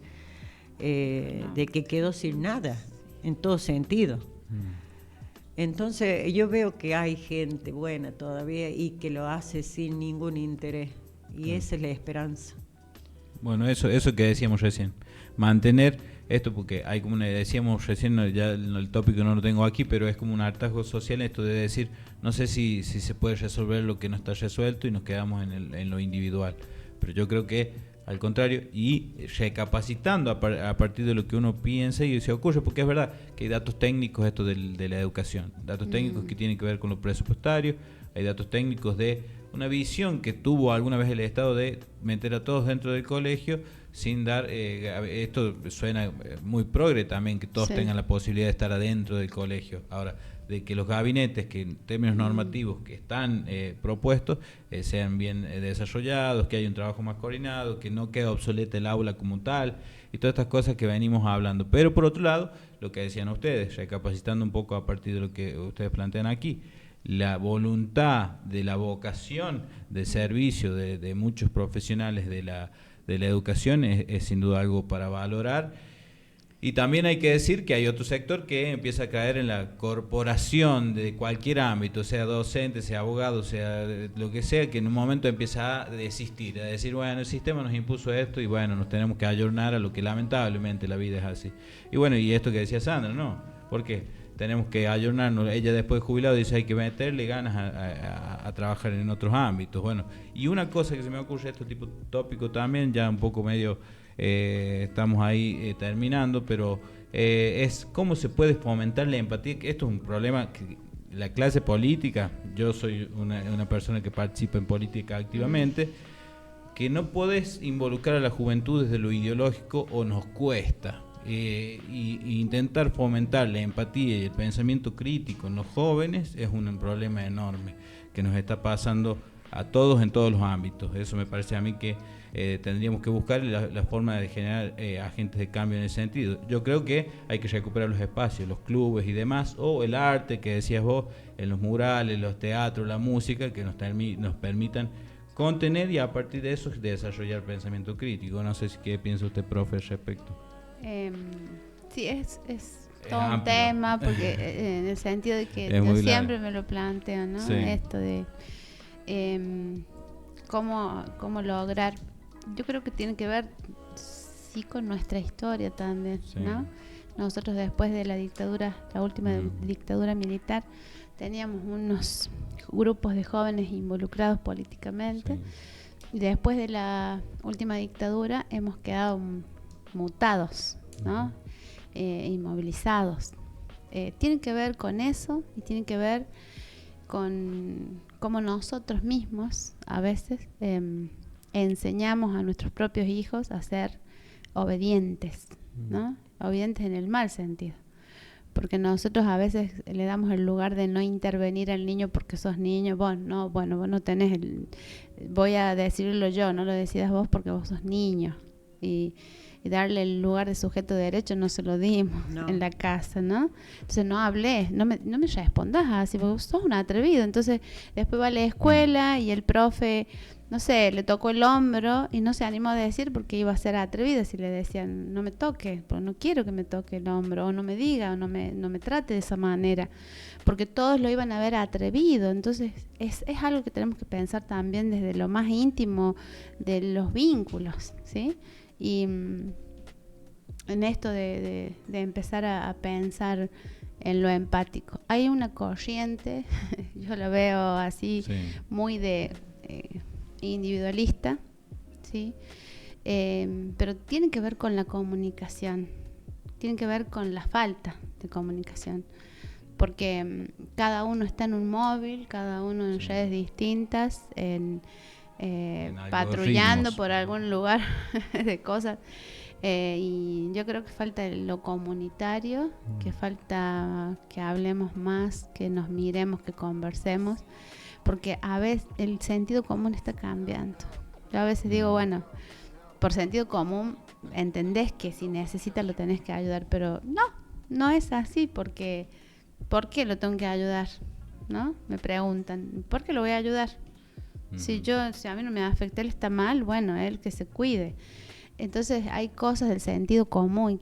de que quedó sin nada, en todo sentido. Entonces yo veo que hay gente buena todavía y que lo hace sin ningún interés, y esa es la esperanza.
Bueno, eso que decíamos recién, mantener esto, porque hay como decíamos recién, ya el tópico no lo tengo aquí, pero es como un hartazgo social esto de decir, no sé si se puede resolver lo que no está resuelto y nos quedamos en lo individual. Pero yo creo que al contrario, y recapacitando a partir de lo que uno piensa y se ocurre, porque es verdad que hay datos técnicos esto de la educación, datos técnicos que tienen que ver con lo presupuestario, hay datos técnicos de una visión que tuvo alguna vez el Estado de meter a todos dentro del colegio sin dar, esto suena muy progre también, que todos tengan la posibilidad de estar adentro del colegio. Ahora, de que los gabinetes que en términos normativos que están propuestos sean bien desarrollados, que haya un trabajo más coordinado, que no quede obsoleta el aula como tal, y todas estas cosas que venimos hablando. Pero por otro lado, lo que decían ustedes, recapacitando un poco a partir de lo que ustedes plantean aquí, la voluntad de la vocación de servicio de muchos profesionales de la educación es sin duda algo para valorar. Y también hay que decir que hay otro sector que empieza a caer en la corporación de cualquier ámbito, sea docente, sea abogado, sea lo que sea, que en un momento empieza a desistir, a decir, bueno, el sistema nos impuso esto y bueno, nos tenemos que ayornar a lo que lamentablemente la vida es así. Y bueno, y esto que decía Sandra, ¿no? ¿Por qué? Tenemos que ayornarnos. Ella después de jubilado dice, hay que meterle ganas a trabajar en otros ámbitos. Bueno, y una cosa que se me ocurre, este tipo tópico también, ya un poco medio... estamos ahí terminando, pero es cómo se puede fomentar la empatía. Esto es un problema que la clase política, yo soy una persona que participa en política activamente, que no podés involucrar a la juventud desde lo ideológico o nos cuesta. Y intentar fomentar la empatía y el pensamiento crítico en los jóvenes es un problema enorme que nos está pasando a todos en todos los ámbitos. Eso me parece a mí que tendríamos que buscar la forma de generar agentes de cambio en ese sentido. Yo creo que hay que recuperar los espacios, los clubes y demás, o el arte que decías vos, en los murales, los teatros, la música, que nos permitan contener y a partir de eso desarrollar pensamiento crítico. No sé si qué piensa usted, profe, al respecto.
Sí, es todo un tema, porque en el sentido de que yo siempre me lo planteo, ¿no? Sí. Esto de cómo lograr. Yo creo que tiene que ver sí con nuestra historia también, sí. ¿No? Nosotros después de la dictadura, la última dictadura militar, teníamos unos grupos de jóvenes involucrados políticamente, sí. Y después de la última dictadura hemos quedado mutados, ¿no? Inmovilizados. Tiene que ver con eso y tiene que ver con cómo nosotros mismos a veces enseñamos a nuestros propios hijos a ser obedientes, ¿no? Obedientes en el mal sentido, porque nosotros a veces le damos el lugar de no intervenir al niño porque sos niño. Vos no tenés voy a decirlo yo, no lo decidas vos porque vos sos niño, y darle el lugar de sujeto de derecho no se lo dimos en la casa, ¿no? Entonces no hablé, no me respondas así, porque vos sos un atrevido. Entonces después va a la escuela y el profe, no sé, le tocó el hombro y no se animó a decir porque iba a ser atrevido. Si le decían, no me toque, porque no quiero que me toque el hombro, o no me diga, o no me trate de esa manera, porque todos lo iban a ver atrevido. Entonces es algo que tenemos que pensar también desde lo más íntimo de los vínculos, ¿sí? Y en esto de empezar a pensar en lo empático. Hay una corriente, yo lo veo así, sí. Muy de individualista, ¿sí? Pero tiene que ver con la comunicación, tiene que ver con la falta de comunicación, porque cada uno está en un móvil, cada uno en redes distintas, patrullando por algún lugar de cosas, y yo creo que falta lo comunitario, que falta que hablemos más, que nos miremos, que conversemos, porque a veces el sentido común está cambiando. Yo a veces digo, bueno, por sentido común entendés que si necesitas lo tenés que ayudar, pero no es así, porque ¿por qué lo tengo que ayudar? ¿No? Me preguntan, ¿por qué lo voy a ayudar? Si a mí no me afecta, él está mal, bueno, él que se cuide. Entonces hay cosas del sentido común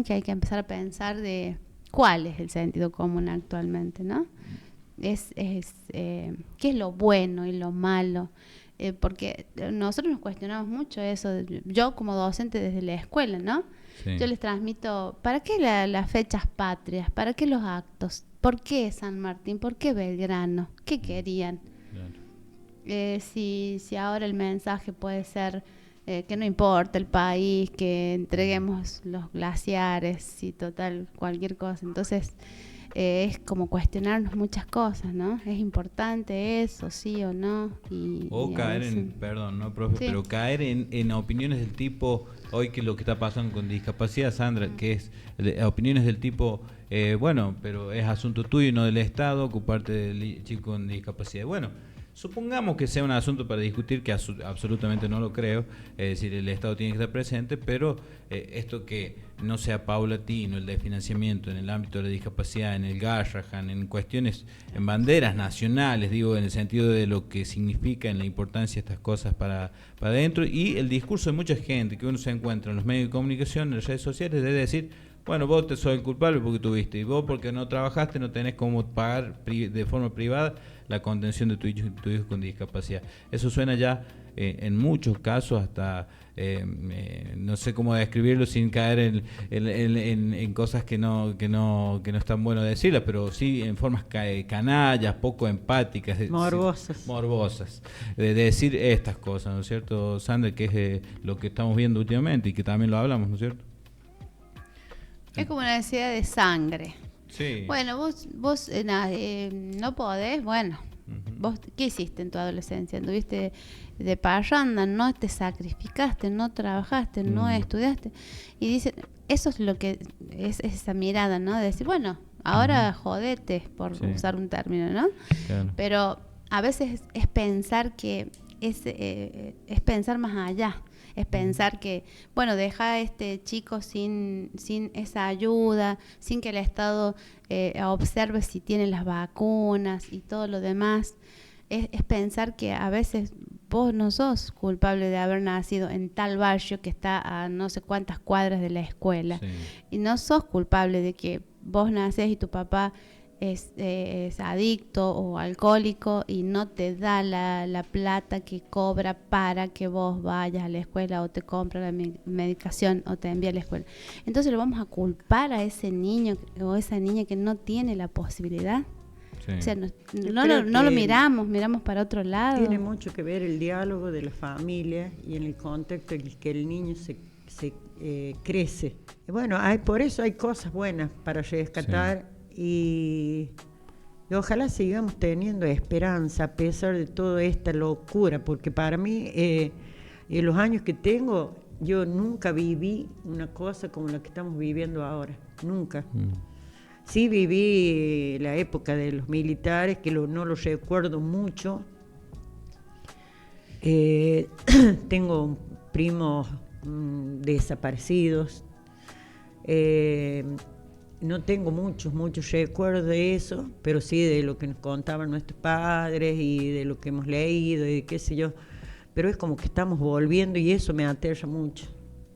que hay que empezar a pensar de cuál es el sentido común actualmente, ¿no? ¿Qué es lo bueno y lo malo? Porque nosotros nos cuestionamos mucho eso. Yo como docente desde la escuela, ¿no? Sí. Yo les transmito, ¿para qué las fechas patrias? ¿Para qué los actos? ¿Por qué San Martín? ¿Por qué Belgrano? ¿Qué querían? Claro. Si ahora el mensaje puede ser que no importa el país, que entreguemos los glaciares y total cualquier cosa. Entonces es como cuestionarnos muchas cosas, ¿no? ¿Es importante eso, sí o no?
O caer en, perdón, ¿no, profe? Sí. Pero caer en opiniones del tipo, hoy que lo que está pasando con discapacidad, Sandra, que es opiniones del tipo, bueno, pero es asunto tuyo y no del Estado, ocuparte del chico con discapacidad. Bueno, Supongamos que sea un asunto para discutir, que absolutamente no lo creo, es decir, el Estado tiene que estar presente, pero esto que no sea paulatino, el de financiamiento en el ámbito de la discapacidad, en el Garrahan, en cuestiones, en banderas nacionales, digo, en el sentido de lo que significa, en la importancia de estas cosas para adentro, y el discurso de mucha gente que uno se encuentra en los medios de comunicación, en las redes sociales, de decir, bueno, vos te sos el culpable porque tuviste, y vos porque no trabajaste no tenés cómo pagar de forma privada la contención de tu hijo con discapacidad. Eso suena ya en muchos casos hasta, no sé cómo describirlo sin caer en cosas que no es tan bueno decirlas, pero sí en formas canallas, poco empáticas. Morbosas. De decir estas cosas, ¿no es cierto, Sandra? Que es lo que estamos viendo últimamente y que también lo hablamos, ¿no es cierto?
Es como una necesidad de sangre.
Sí.
Bueno, vos no podés, bueno, vos ¿qué hiciste en tu adolescencia? Anduviste de parranda, no te sacrificaste, no trabajaste, no estudiaste. Y dicen, eso es lo que es esa mirada, ¿no? De decir, bueno, ahora jodete, por usar un término, ¿no?
Claro.
Pero a veces es pensar que es pensar más allá. Es pensar que, bueno, deja a este chico sin esa ayuda, sin que el Estado observe si tiene las vacunas y todo lo demás. Es pensar que a veces vos no sos culpable de haber nacido en tal barrio que está a no sé cuántas cuadras de la escuela. Sí. Y no sos culpable de que vos nacés y tu papá es adicto o alcohólico y no te da la plata que cobra para que vos vayas a la escuela o te compra la medicación o te envía a la escuela. Entonces lo vamos a culpar a ese niño o esa niña que no tiene la posibilidad. Sí. O sea, no lo miramos para otro lado.
Tiene mucho que ver el diálogo de la familia y en el contexto en el que el niño se crece. Y bueno, por eso hay cosas buenas para rescatar. Sí. Y ojalá sigamos teniendo esperanza a pesar de toda esta locura, porque para mí, en los años que tengo, yo nunca viví una cosa como la que estamos viviendo ahora, nunca. Sí viví la época de los militares, que no lo recuerdo mucho. Tengo primos desaparecidos. No tengo muchos recuerdos de eso, pero sí de lo que nos contaban nuestros padres y de lo que hemos leído y qué sé yo. Pero es como que estamos volviendo y eso me aterra mucho.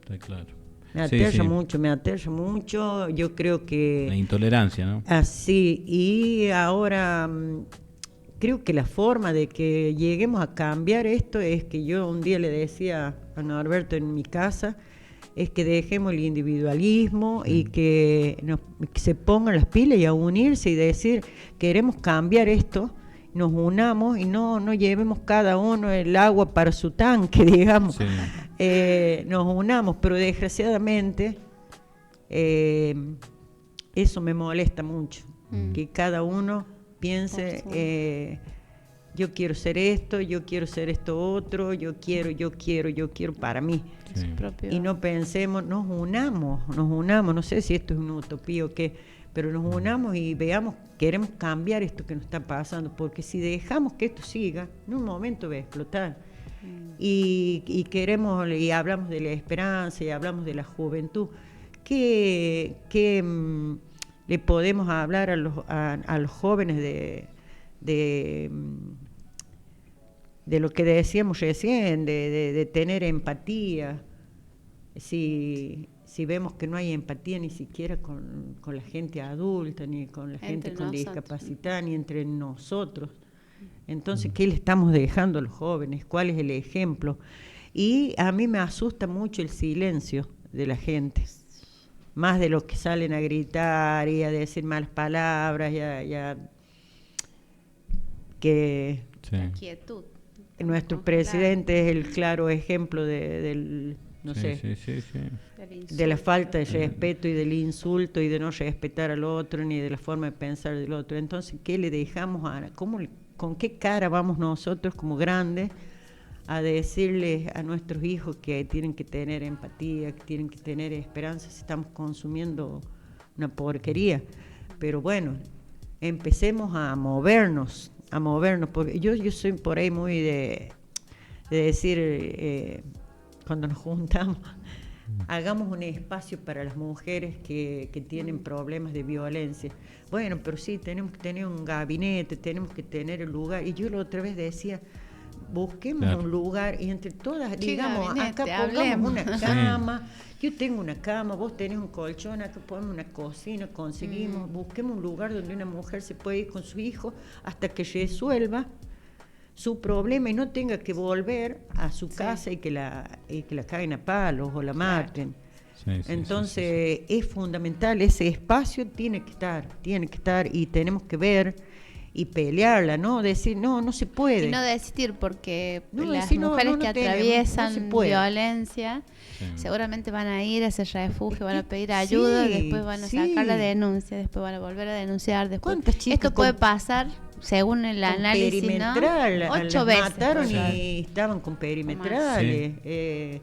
Está claro.
Me aterra mucho. Yo creo que...
La intolerancia, ¿no?
Así. Y ahora creo que la forma de que lleguemos a cambiar esto es que yo un día le decía a Norberto en mi casa, es que dejemos el individualismo y que se pongan las pilas y a unirse y decir, queremos cambiar esto, nos unamos y no llevemos cada uno el agua para su tanque, digamos. Sí. Nos unamos, pero desgraciadamente eso me molesta mucho, que cada uno piense... yo quiero ser esto, yo quiero ser esto otro, yo quiero para mí. Sí. Y no pensemos, nos unamos, no sé si esto es una utopía o qué, pero nos unamos y veamos, queremos cambiar esto que nos está pasando, porque si dejamos que esto siga, en un momento va a explotar. Y queremos, y hablamos de la esperanza, y hablamos de la juventud, ¿qué le podemos hablar a los jóvenes de lo que decíamos recién, de tener empatía? Si vemos que no hay empatía ni siquiera con la gente adulta, ni con la gente con discapacidad, ni entre nosotros, entonces, ¿qué le estamos dejando a los jóvenes? ¿Cuál es el ejemplo? Y a mí me asusta mucho el silencio de la gente, más de los que salen a gritar y a decir malas palabras, que
la quietud.
Nuestro presidente es el claro ejemplo de la falta de respeto y del insulto y de no respetar al otro ni de la forma de pensar del otro. Entonces, ¿qué le dejamos con qué cara vamos nosotros como grandes a decirles a nuestros hijos que tienen que tener empatía, que tienen que tener esperanza si estamos consumiendo una porquería? Pero bueno, empecemos a movernos a movernos, porque yo soy por ahí muy de decir, cuando nos juntamos, hagamos un espacio para las mujeres que tienen problemas de violencia. Bueno, pero sí, tenemos que tener un gabinete, tenemos que tener el lugar. Y yo la otra vez decía, busquemos un lugar y entre todas, digamos, acá pongamos una cama, yo tengo una cama, vos tenés un colchón, acá ponemos una cocina, conseguimos, busquemos un lugar donde una mujer se puede ir con su hijo hasta que resuelva su problema y no tenga que volver a su casa y que la caguen a palos o la maten. Entonces es fundamental, ese espacio tiene que estar y tenemos que ver y pelearla, ¿no? Decir, no se puede.
Y no desistir, porque las mujeres que atraviesan violencia seguramente van a ir a ese refugio, van a pedir ayuda, después van a sacar la denuncia, después van a volver a denunciar. Después. Esto puede pasar, según el análisis,
perimetral,
¿no? 8 veces.
Mataron y estaban con perimetrales.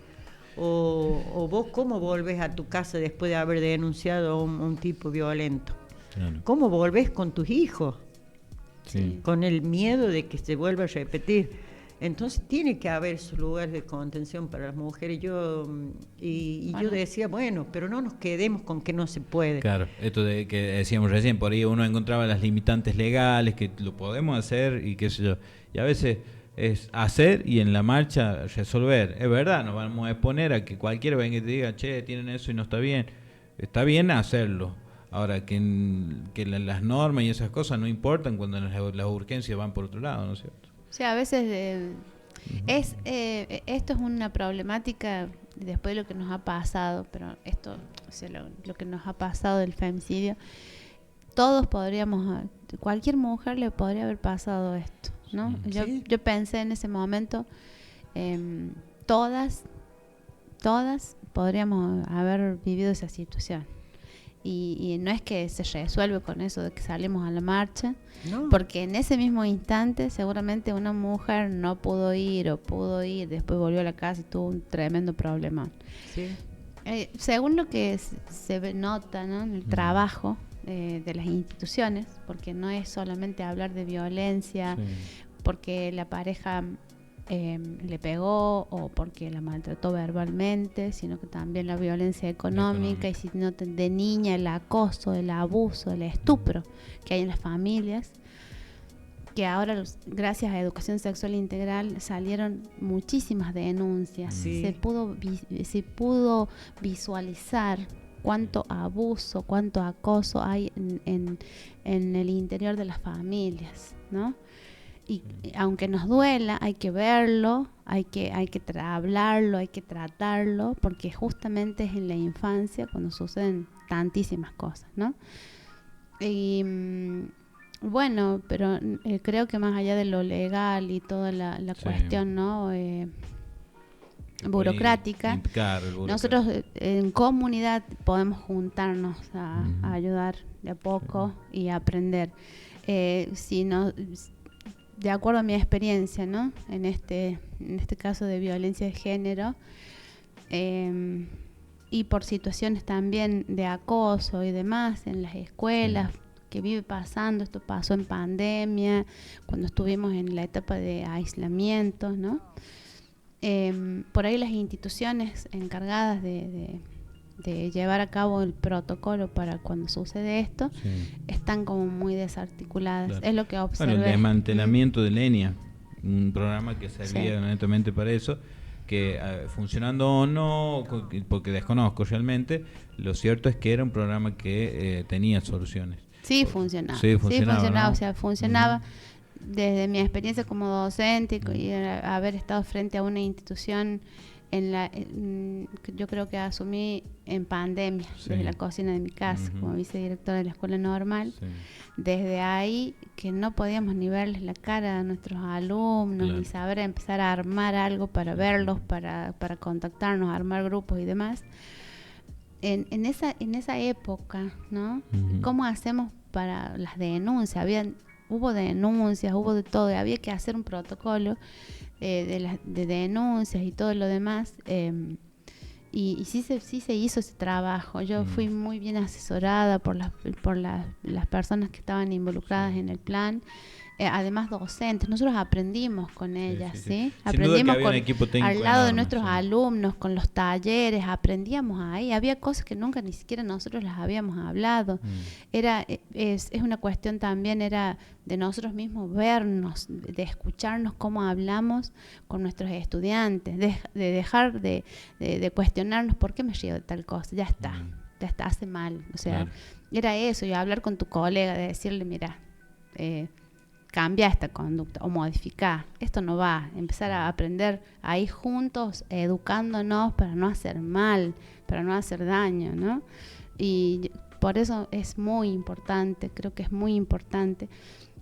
O vos, ¿cómo volvés a tu casa después de haber denunciado a un tipo violento? Claro. ¿Cómo volvés con tus hijos? Sí. Con el miedo de que se vuelva a repetir. Entonces tiene que haber esos lugares de contención para las mujeres. Yo decía, bueno, pero no nos quedemos con que no se puede.
Claro, esto de que decíamos recién, por ahí uno encontraba las limitantes legales, que lo podemos hacer y qué sé yo. Y a veces es hacer y en la marcha resolver. Es verdad, nos vamos a exponer a que cualquiera venga y te diga, che, tienen eso y no está bien. Está bien hacerlo. Ahora, que las normas y esas cosas no importan cuando las urgencias van por otro lado, ¿no es cierto?
O sea, a veces esto es una problemática después de lo que nos ha pasado, pero esto, o sea, lo que nos ha pasado del femicidio, todos cualquier mujer le podría haber pasado esto, ¿no? Yo pensé en ese momento, todas podríamos haber vivido esa situación. Y no es que se resuelve con eso de que salimos a la marcha, porque en ese mismo instante seguramente una mujer no pudo ir o pudo ir, después volvió a la casa y tuvo un tremendo problema. Sí. Según lo que se nota, ¿no?, en el trabajo de las instituciones, porque no es solamente hablar de violencia, porque la pareja le pegó o porque la maltrató verbalmente, sino que también la violencia económica. Y si no, de niña, el acoso, el abuso, el estupro que hay en las familias, que ahora gracias a Educación Sexual Integral salieron muchísimas denuncias. Se pudo visualizar cuánto abuso, cuánto acoso hay en el interior de las familias, ¿no? Y aunque nos duela, hay que verlo, hay que hablarlo, hay que tratarlo, porque justamente es en la infancia cuando suceden tantísimas cosas, ¿no? Y bueno, pero creo que más allá de lo legal y toda la cuestión, ¿no?, burocrática, nosotros en comunidad podemos juntarnos a ayudar de a poco y a aprender. Si no, de acuerdo a mi experiencia, ¿no?, en este caso de violencia de género, y por situaciones también de acoso y demás en las escuelas, que vive pasando, esto pasó en pandemia, cuando estuvimos en la etapa de aislamiento, ¿no? Por ahí las instituciones encargadas de llevar a cabo el protocolo para cuando sucede esto, están como muy desarticuladas. Claro. Es lo que observé.
Bueno, el desmantelamiento de Lenia, un programa que servía netamente para eso, que funcionando o no, porque desconozco realmente, lo cierto es que era un programa que tenía soluciones.
Sí, funcionaba.
Sí, funcionaba, ¿no?
O sea, funcionaba. Desde mi experiencia como docente y haber estado frente a una institución yo creo que asumí en pandemia, desde la cocina de mi casa, como vicedirectora de la escuela normal. Desde ahí, que no podíamos ni verles la cara a nuestros alumnos, ni saber empezar a armar algo para verlos, para contactarnos, armar grupos y demás. En esa época, ¿no? ¿Cómo hacemos para las denuncias? Hubo denuncias, hubo de todo, había que hacer un protocolo de denuncias y todo lo demás, y sí se hizo ese trabajo. Yo fui muy bien asesorada por las personas que estaban involucradas en el plan, además docentes, nosotros aprendimos con ellas, ¿sí?
Aprendimos
al lado de nuestros alumnos, con los talleres, aprendíamos ahí, había cosas que nunca ni siquiera nosotros las habíamos hablado. Es una cuestión también, era de nosotros mismos vernos, de escucharnos cómo hablamos con nuestros estudiantes, de dejar de cuestionarnos por qué me río de tal cosa, ya está, hace mal, o sea, era eso, y hablar con tu colega, de decirle, mira, cambia esta conducta o modificar, esto no va, empezar a aprender ahí juntos, educándonos para no hacer mal, para no hacer daño, ¿no? Y por eso es muy importante, creo que es muy importante.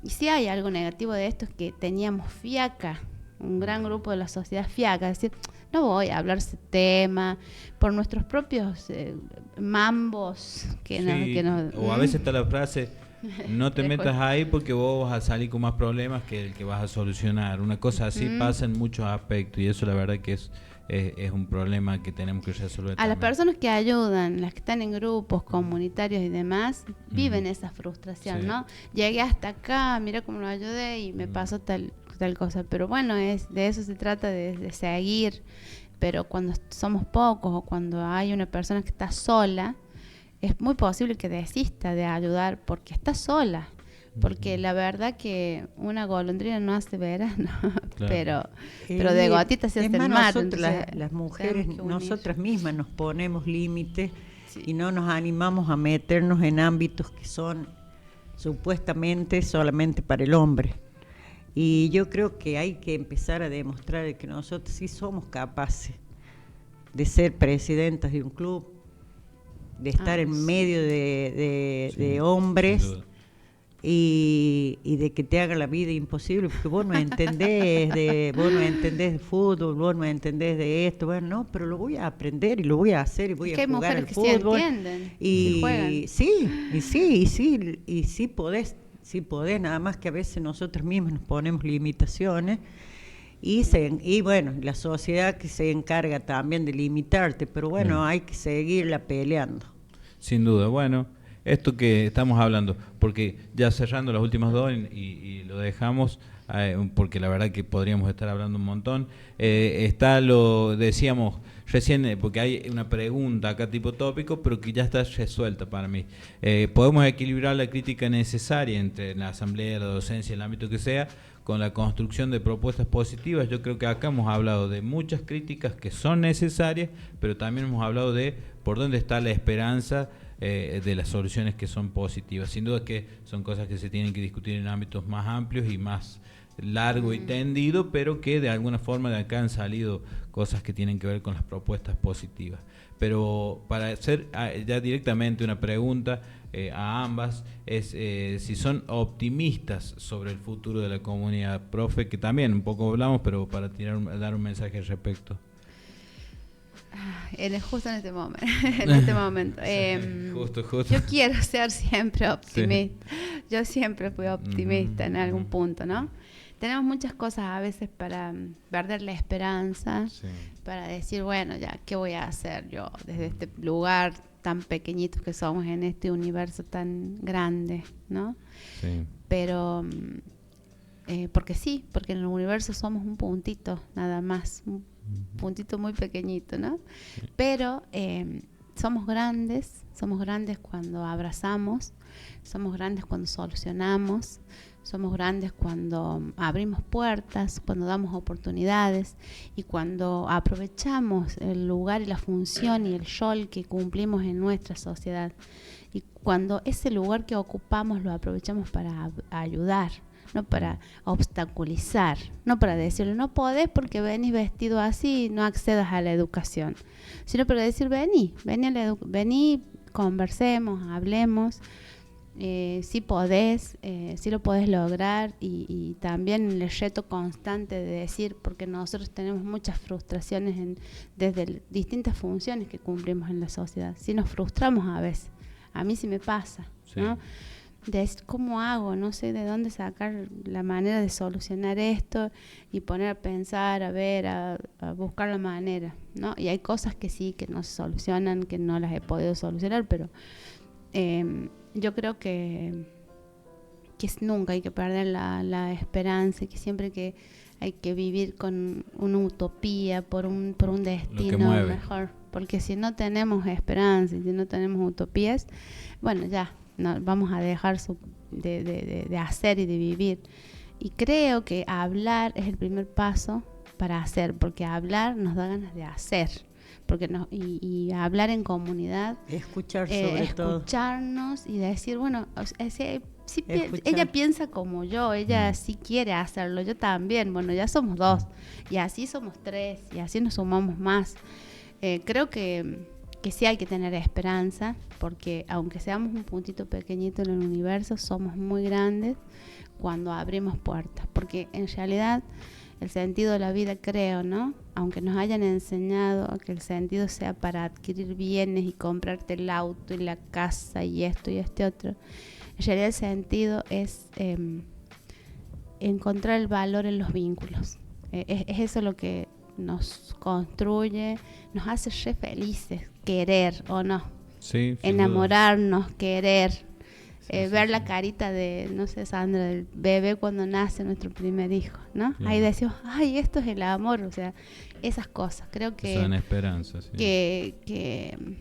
Y si hay algo negativo de esto, es que teníamos fiaca, un gran grupo de la sociedad fiaca, es decir, no voy a hablar ese tema por nuestros propios mambos
o a veces está la frase, no te metas ahí porque vos vas a salir con más problemas que el que vas a solucionar. Una cosa así pasa en muchos aspectos, y eso la verdad que es un problema que tenemos que resolver.
Las personas que ayudan, las que están en grupos comunitarios y demás, viven esa frustración, ¿no? Llegué hasta acá, mira cómo lo ayudé y me pasó tal cosa. Pero bueno, de eso se trata, de seguir. Pero cuando somos pocos o cuando hay una persona que está sola, es muy posible que desista de ayudar porque está sola. Porque la verdad que una golondrina no hace verano, claro. pero de gotitas se hace el mar.
Las mujeres, nosotras mismas nos ponemos límites y no nos animamos a meternos en ámbitos que son supuestamente solamente para el hombre. Y yo creo que hay que empezar a demostrar que nosotros sí somos capaces de ser presidentas de un club, de estar en medio de hombres y de que te haga la vida imposible, porque vos no entendés de fútbol, vos no entendés de esto, bueno, no, pero lo voy a aprender y lo voy a hacer y voy a jugar al fútbol. Y sí podés, nada más que a veces nosotros mismos nos ponemos limitaciones y bueno, la sociedad que se encarga también de limitarte, pero bueno, hay que seguirla peleando.
Sin duda, bueno, esto que estamos hablando, porque ya cerrando las últimas dos y lo dejamos, porque la verdad que podríamos estar hablando un montón, lo decíamos recién, porque hay una pregunta acá tipo tópico, pero que ya está resuelta para mí. Podemos equilibrar la crítica necesaria entre la asamblea, la docencia, el ámbito que sea, con la construcción de propuestas positivas. Yo creo que acá hemos hablado de muchas críticas que son necesarias, pero también hemos hablado de por dónde está la esperanza de las soluciones que son positivas. Sin duda que son cosas que se tienen que discutir en ámbitos más amplios y más largo y tendido, pero que de alguna forma de acá han salido cosas que tienen que ver con las propuestas positivas. Pero para hacer ya directamente una pregunta a ambas, es si son optimistas sobre el futuro de la comunidad. Profe, que también un poco hablamos, pero para dar un mensaje al respecto.
Justo en este momento.
Justo.
Yo quiero ser siempre optimista. Sí. Yo siempre fui optimista en algún punto, ¿no? Tenemos muchas cosas a veces para perder la esperanza, para decir, bueno, ya, ¿qué voy a hacer yo desde este lugar tan pequeñito que somos en este universo tan grande, ¿no? Sí. Pero, porque en el universo somos un puntito, nada más, un puntito muy pequeñito, ¿no? Pero somos grandes cuando abrazamos, somos grandes cuando solucionamos, somos grandes cuando abrimos puertas, cuando damos oportunidades y cuando aprovechamos el lugar y la función y el rol que cumplimos en nuestra sociedad. Y cuando ese lugar que ocupamos lo aprovechamos para ayudar, no para obstaculizar, no para decirle no podés porque venís vestido así y no accedas a la educación, sino para decir vení, conversemos, hablemos. Si podés, si lo podés lograr y también el reto constante de decir, porque nosotros tenemos muchas frustraciones desde distintas funciones que cumplimos en la sociedad, si nos frustramos a veces, a mí sí me pasa, ¿no? De decir, ¿cómo hago? No sé de dónde sacar la manera de solucionar esto y poner a pensar, a ver, a buscar la manera, ¿no? Y hay cosas que sí, que no se solucionan, que no las he podido solucionar, pero yo creo que que nunca hay que perder la esperanza, que siempre hay que vivir con una utopía por un destino mejor, porque si no tenemos esperanza y si no tenemos utopías, bueno, ya no, vamos a dejar de hacer y de vivir. Y creo que hablar es el primer paso para hacer, porque hablar nos da ganas de hacer, porque y hablar en comunidad,
escuchar sobre todo,
escucharnos y decir, bueno, ella piensa como yo, ella sí quiere hacerlo, yo también, bueno, ya somos 2 y así somos 3 y así nos sumamos más. Creo que sí hay que tener esperanza, porque aunque seamos un puntito pequeñito en el universo, somos muy grandes cuando abrimos puertas, porque en realidad el sentido de la vida, creo, ¿no? Aunque nos hayan enseñado que el sentido sea para adquirir bienes y comprarte el auto y la casa y esto y este otro, en realidad el sentido es encontrar el valor en los vínculos. Es eso lo que nos construye, nos hace re felices, querer o no, sí, enamorarnos, querer, ver la carita de, no sé, Sandra, del bebé cuando nace nuestro primer hijo, ¿no? Claro. Ahí decimos, ay, esto es el amor, o sea, esas cosas, creo que
son esperanzas, sí.
que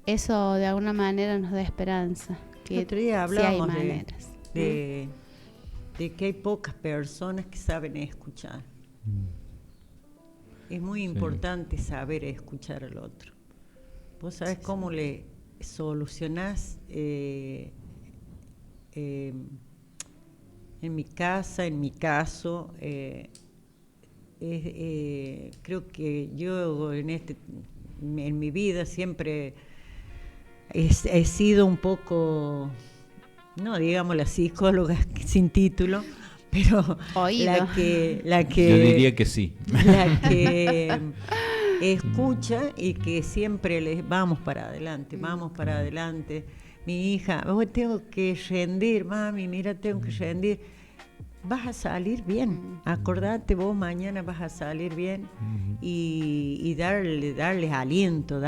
eso de alguna manera nos da esperanza, que
otro día hablamos
sí hay maneras
de que hay pocas personas que saben escuchar. Es muy importante saber escuchar al otro. Vos sabés cómo le solucionás en mi casa, en mi caso, creo que yo en mi vida siempre he sido un poco, no digamos la psicóloga sin título, pero la que
yo diría que sí,
la que escucha y que siempre les vamos para adelante. Mi hija, oh, tengo que rendir, mami, mira, tengo que rendir. Vas a salir bien, acordate, vos mañana vas a salir bien, y darles aliento,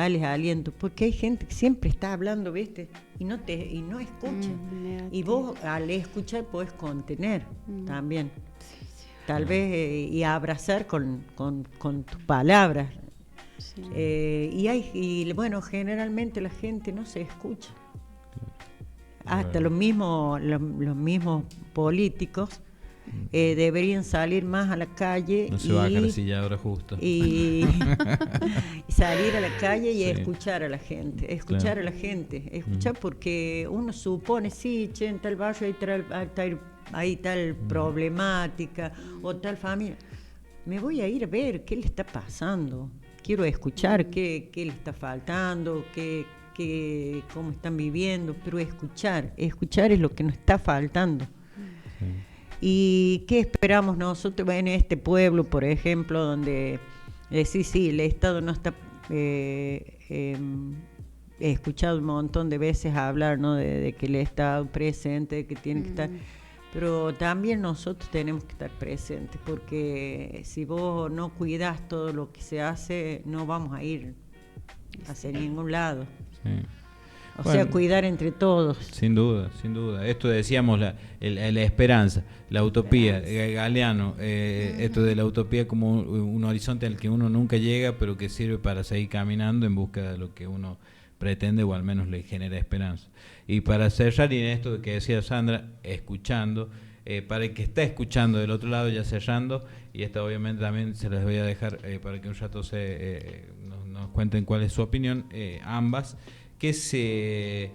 porque hay gente que siempre está hablando, ¿viste? Y no escucha. Y vos al escuchar podés contener también, tal vez, y abrazar con tus palabras. Sí. Y bueno, generalmente la gente no se escucha. Hasta los mismos políticos deberían salir más a la calle.
No se baja la silla ahora justo.
Y salir a la calle y escuchar a la gente. Escuchar porque uno supone, sí, che, en tal barrio hay tal problemática o tal familia. Me voy a ir a ver qué le está pasando. Quiero escuchar qué le está faltando, cómo están viviendo, pero escuchar es lo que nos está faltando. Sí. ¿Y qué esperamos nosotros en este pueblo, por ejemplo, donde sí, el Estado no está... he escuchado un montón de veces hablar, ¿no?, de que el Estado presente, de que tiene que estar... Pero también nosotros tenemos que estar presentes, porque si vos no cuidás todo lo que se hace, no vamos a ir hacia ningún lado. Sí. O sea, cuidar entre todos.
Sin duda. Esto decíamos, la esperanza, la utopía, Galeano, esto de la utopía como un horizonte al que uno nunca llega, pero que sirve para seguir caminando en busca de lo que uno pretende, o al menos le genera esperanza. Y para cerrar, y en esto que decía Sandra, escuchando, para el que está escuchando del otro lado, ya cerrando, y esta obviamente también se las voy a dejar para que un rato nos cuenten cuál es su opinión, ambas. ¿Qué se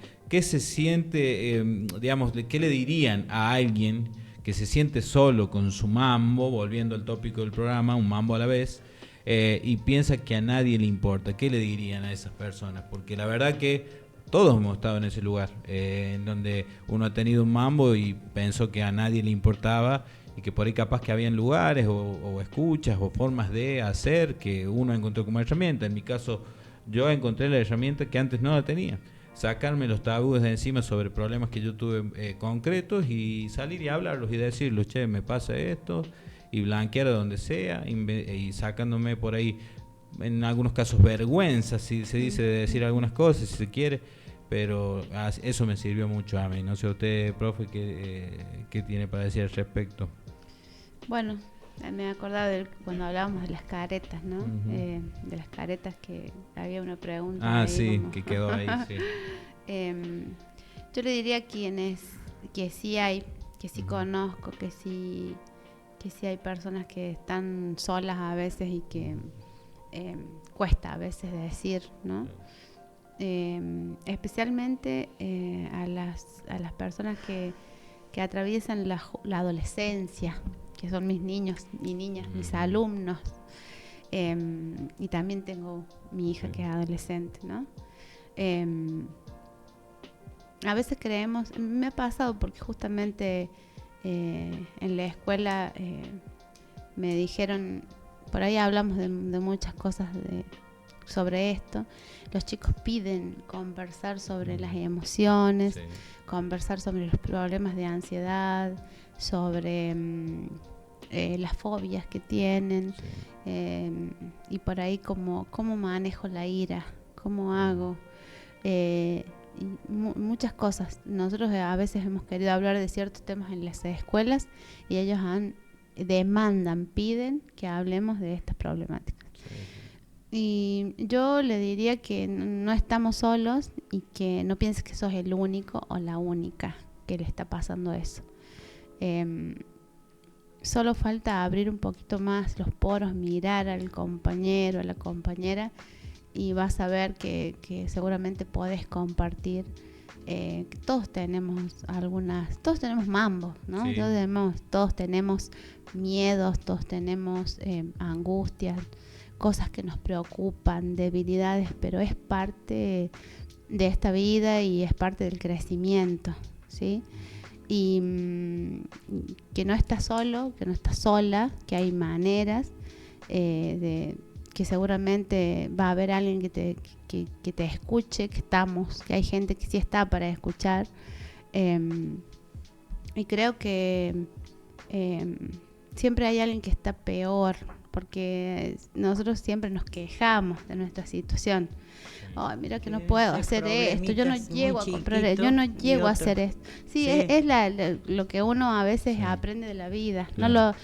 siente, digamos, qué le dirían a alguien que se siente solo con su mambo, volviendo al tópico del programa, un mambo a la vez, y piensa que a nadie le importa? ¿Qué le dirían a esas personas? Porque la verdad que todos hemos estado en ese lugar, en donde uno ha tenido un mambo y pensó que a nadie le importaba, y que por ahí capaz que habían lugares o escuchas o formas de hacer que uno encontró como herramienta. En mi caso, yo encontré la herramienta que antes no la tenía: sacarme los tabúes de encima sobre problemas que yo tuve concretos, y salir y hablarlos y decirlos, che, me pasa esto, y blanquear a donde sea, y sacándome por ahí, en algunos casos, vergüenza, si se dice, de decir algunas cosas, si se quiere, pero eso me sirvió mucho a mí. No sé usted, profe, qué tiene para decir al respecto.
Bueno, me he acordado de cuando hablábamos de las caretas, ¿no? De las caretas, que había una pregunta.
Sí, como... que quedó ahí, sí.
Yo le diría a quienes que sí hay, que sí conozco, que sí hay personas que están solas a veces y que cuesta a veces decir, ¿no? Especialmente a las personas que atraviesan la adolescencia, que son mis niños y niñas, mis alumnos, y también tengo mi hija que es adolescente, ¿no? A veces creemos, me ha pasado porque justamente en la escuela me dijeron, por ahí hablamos de muchas cosas sobre esto. Los chicos piden conversar sobre las emociones, conversar sobre los problemas de ansiedad, sobre las fobias que tienen, y por ahí cómo manejo la ira, cómo hago, y muchas cosas. Nosotros a veces hemos querido hablar de ciertos temas en las escuelas y ellos piden que hablemos de estas problemáticas. Y yo le diría que no estamos solos y que no pienses que sos el único o la única que le está pasando eso. Solo falta abrir un poquito más los poros, mirar al compañero, a la compañera, y vas a ver que seguramente podés compartir. Que todos tenemos mambos, ¿no? Sí. Todos tenemos miedos, todos tenemos angustias, cosas que nos preocupan, debilidades, pero es parte de esta vida y es parte del crecimiento, ¿sí? Y que no estás solo, que no estás sola, que hay maneras que seguramente va a haber alguien que te escuche, que hay gente que sí está para escuchar, y creo que siempre hay alguien que está peor, porque nosotros siempre nos quejamos de nuestra situación. Ay, mira que no puedo hacer esto, yo no llego a comprar, yo no llego a hacer esto. Sí. Es lo que uno a veces aprende de la vida. Claro.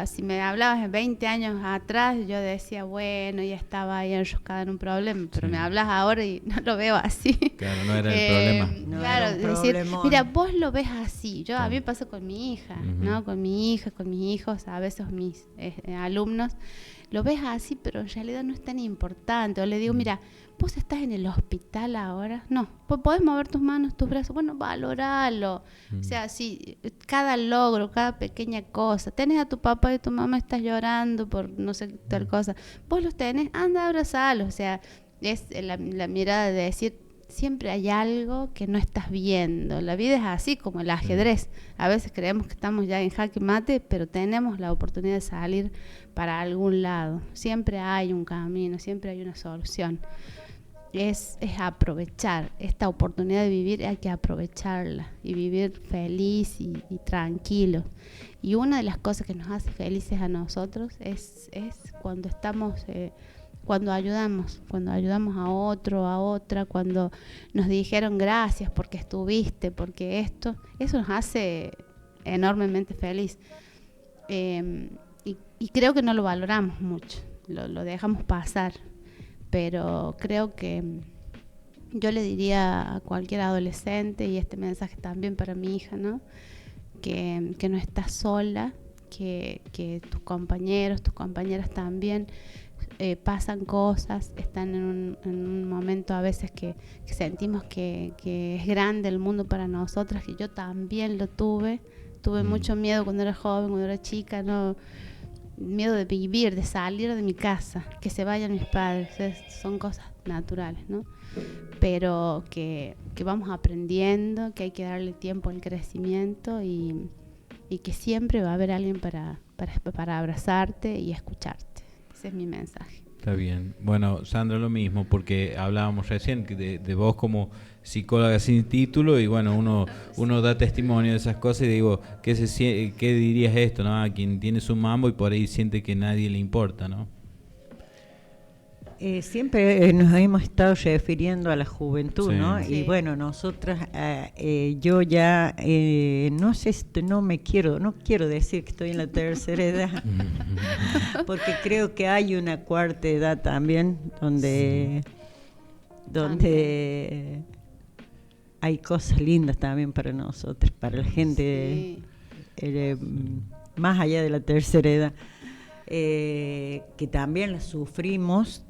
Si me hablabas en 20 años atrás, yo decía, bueno, ya estaba ahí enroscada en un problema, pero me hablas ahora y no lo veo así.
Claro, no era el problema.
Claro, decir, mira, vos lo ves así. A mí me pasa con mi hija, ¿no? Con mi hija, con mis hijos, a veces mis alumnos. Lo ves así, pero en realidad no es tan importante. O le digo, mira, vos estás en el hospital ahora. No, podés mover tus manos, tus brazos. Bueno, valoralo. O sea, si cada logro, cada pequeña cosa. Tenés a tu papá y tu mamá, estás llorando por no sé tal cosa. Vos los tenés, anda a abrazalos. O sea, es la mirada de decir, siempre hay algo que no estás viendo. La vida es así como el ajedrez. A veces creemos que estamos ya en jaque mate, pero tenemos la oportunidad de salir para algún lado. Siempre hay un camino, siempre hay una solución. Es aprovechar esta oportunidad de vivir, hay que aprovecharla y vivir feliz y tranquilo. Y una de las cosas que nos hace felices a nosotros es cuando estamos... cuando ayudamos a otro, a otra, cuando nos dijeron gracias porque estuviste, porque eso nos hace enormemente feliz. Y creo que no lo valoramos mucho, lo dejamos pasar, pero creo que yo le diría a cualquier adolescente, y este mensaje también para mi hija, ¿no? Que no estás sola, que tus compañeros, tus compañeras también pasan cosas, están en un momento a veces que sentimos que es grande el mundo para nosotras, que yo también lo tuve mucho miedo cuando era joven, cuando era chica, miedo de vivir, de salir de mi casa, que se vayan mis padres, son cosas naturales, ¿no? Pero que vamos aprendiendo, que hay que darle tiempo al crecimiento y que siempre va a haber alguien para abrazarte y escucharte. Ese es mi mensaje.
Está bien. Bueno, Sandra, lo mismo, porque hablábamos recién de vos como psicóloga sin título, y bueno, uno da testimonio de esas cosas y digo, ¿qué dirías esto, no? A quien tiene su mambo y por ahí siente que nadie le importa, ¿no?
Siempre nos hemos estado refiriendo a la juventud, sí, ¿no? Sí. Y bueno, nosotras, yo ya, no sé, no quiero decir que estoy en la tercera edad, porque creo que hay una cuarta edad también, donde hay cosas lindas también para nosotros, para la gente, sí, más allá de la tercera edad. Que también las sufrimos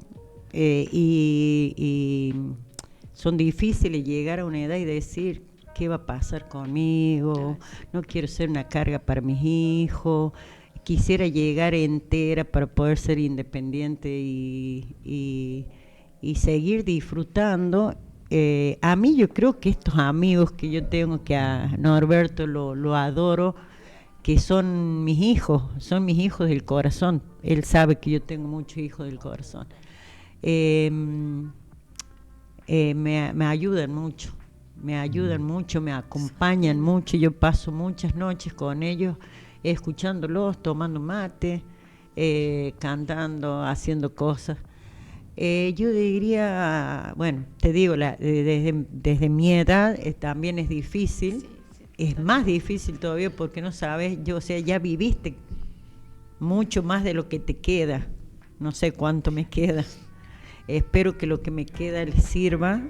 y son difíciles llegar a una edad y decir qué va a pasar conmigo, no quiero ser una carga para mis hijos, quisiera llegar entera para poder ser independiente y seguir disfrutando. A mí yo creo que estos amigos que yo tengo, que a Norberto lo adoro, que son mis hijos del corazón. Él sabe que yo tengo muchos hijos del corazón. Me ayudan mucho, me acompañan mucho. Yo paso muchas noches con ellos, escuchándolos, tomando mate, cantando, haciendo cosas. Yo diría, bueno, te digo, desde mi edad también es difícil. Sí. Es más difícil todavía porque no sabes, ya viviste mucho más de lo que te queda. No sé cuánto me queda. Espero que lo que me queda les sirva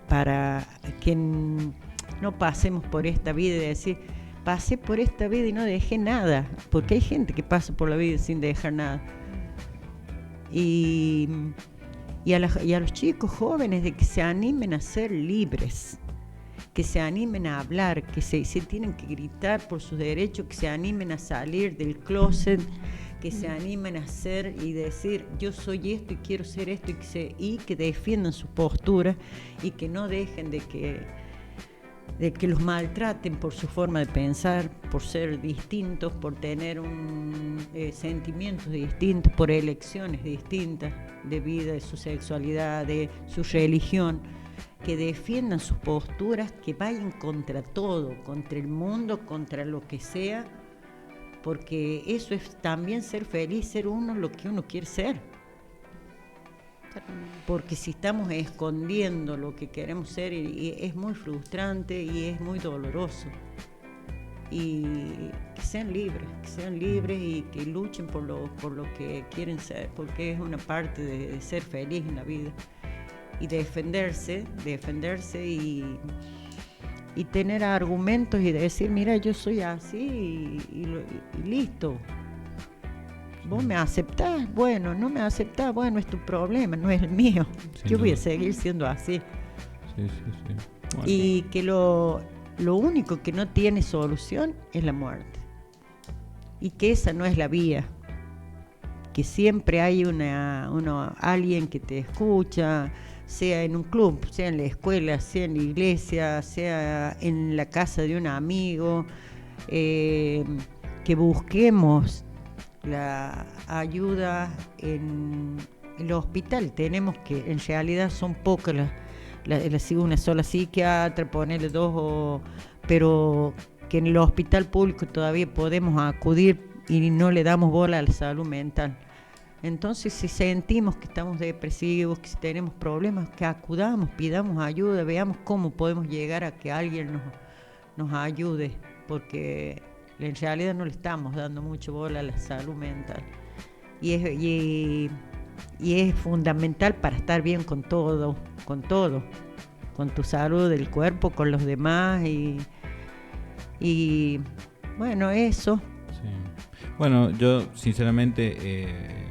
para que no pasemos por esta vida y decir, pasé por esta vida y no dejé nada. Porque hay gente que pasa por la vida sin dejar nada. Y a los chicos jóvenes de que se animen a ser libres, que se animen a hablar, que se tienen que gritar por sus derechos, que se animen a salir del closet, que se animen a hacer y decir yo soy esto y quiero ser esto, y que defiendan su postura y que no dejen de que los maltraten por su forma de pensar, por ser distintos, por tener sentimientos distintos, por elecciones distintas de vida, de su sexualidad, de su religión. Que defiendan sus posturas, que vayan contra todo, contra el mundo, contra lo que sea, porque eso es también ser feliz, ser uno lo que uno quiere ser. Porque si estamos escondiendo lo que queremos ser, y es muy frustrante y es muy doloroso. Y que sean libres y que luchen por lo que quieren ser, porque es una parte de ser feliz en la vida. Y defenderse y tener argumentos y decir, mira, yo soy así y listo. ¿Vos me aceptás? Bueno, no me aceptás, bueno, es tu problema, no es el mío. Yo voy a seguir siendo así. Sí. Bueno. Y que lo único que no tiene solución es la muerte. Y que esa no es la vía. Que siempre hay alguien que te escucha, sea en un club, sea en la escuela, sea en la iglesia, sea en la casa de un amigo, que busquemos la ayuda en el hospital. Tenemos que, en realidad son pocas una sola psiquiatra, ponerle dos, pero que en el hospital público todavía podemos acudir y no le damos bola a la salud mental. Entonces, si sentimos que estamos depresivos, que si tenemos problemas, que acudamos, pidamos ayuda, veamos cómo podemos llegar a que alguien nos ayude, porque en realidad no le estamos dando mucho bola a la salud mental. Y es fundamental para estar bien con todo, con tu salud del cuerpo, con los demás y bueno, eso.
Sí. Bueno, yo sinceramente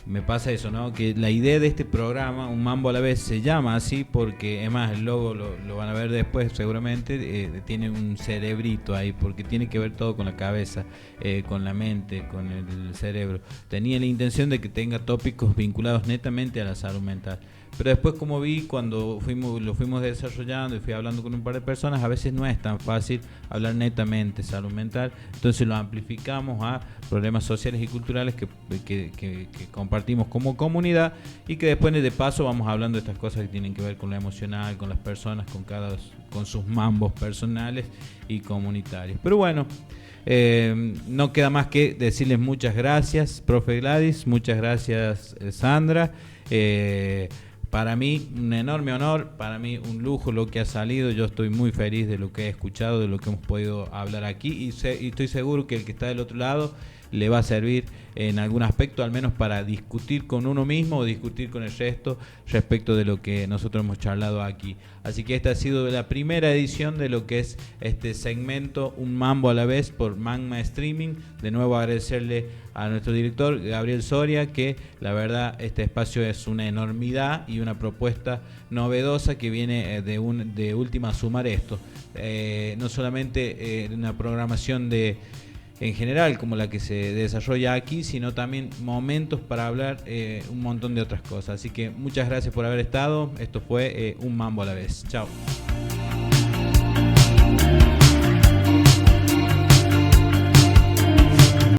me pasa eso, ¿no? Que la idea de este programa, Un Mambo a la Vez, se llama así porque, es más, el logo lo van a ver después seguramente, tiene un cerebrito ahí, porque tiene que ver todo con la cabeza, con la mente, con el cerebro. Tenía la intención de que tenga tópicos vinculados netamente a la salud mental. Pero después, como vi cuando lo fuimos desarrollando y fui hablando con un par de personas, a veces no es tan fácil hablar netamente salud mental, entonces lo amplificamos a problemas sociales y culturales que compartimos como comunidad, y que después de paso vamos hablando de estas cosas que tienen que ver con lo emocional, con las personas, con sus mambos personales y comunitarios. Pero bueno, no queda más que decirles muchas gracias, profe Gladys, muchas gracias, Sandra. Para mí un enorme honor, para mí un lujo lo que ha salido. Yo estoy muy feliz de lo que he escuchado, de lo que hemos podido hablar aquí, y estoy seguro que el que está del otro lado le va a servir en algún aspecto, al menos para discutir con uno mismo o discutir con el resto respecto de lo que nosotros hemos charlado aquí. Así que esta ha sido la primera edición de lo que es este segmento Un Mambo a la Vez por Magma Streaming. De nuevo agradecerle a nuestro director Gabriel Soria, que la verdad este espacio es una enormidad y una propuesta novedosa que viene de última a sumar esto. No solamente una programación en general como la que se desarrolla aquí, sino también momentos para hablar un montón de otras cosas. Así que muchas gracias por haber estado. Esto fue Un Mambo a la Vez. Chao.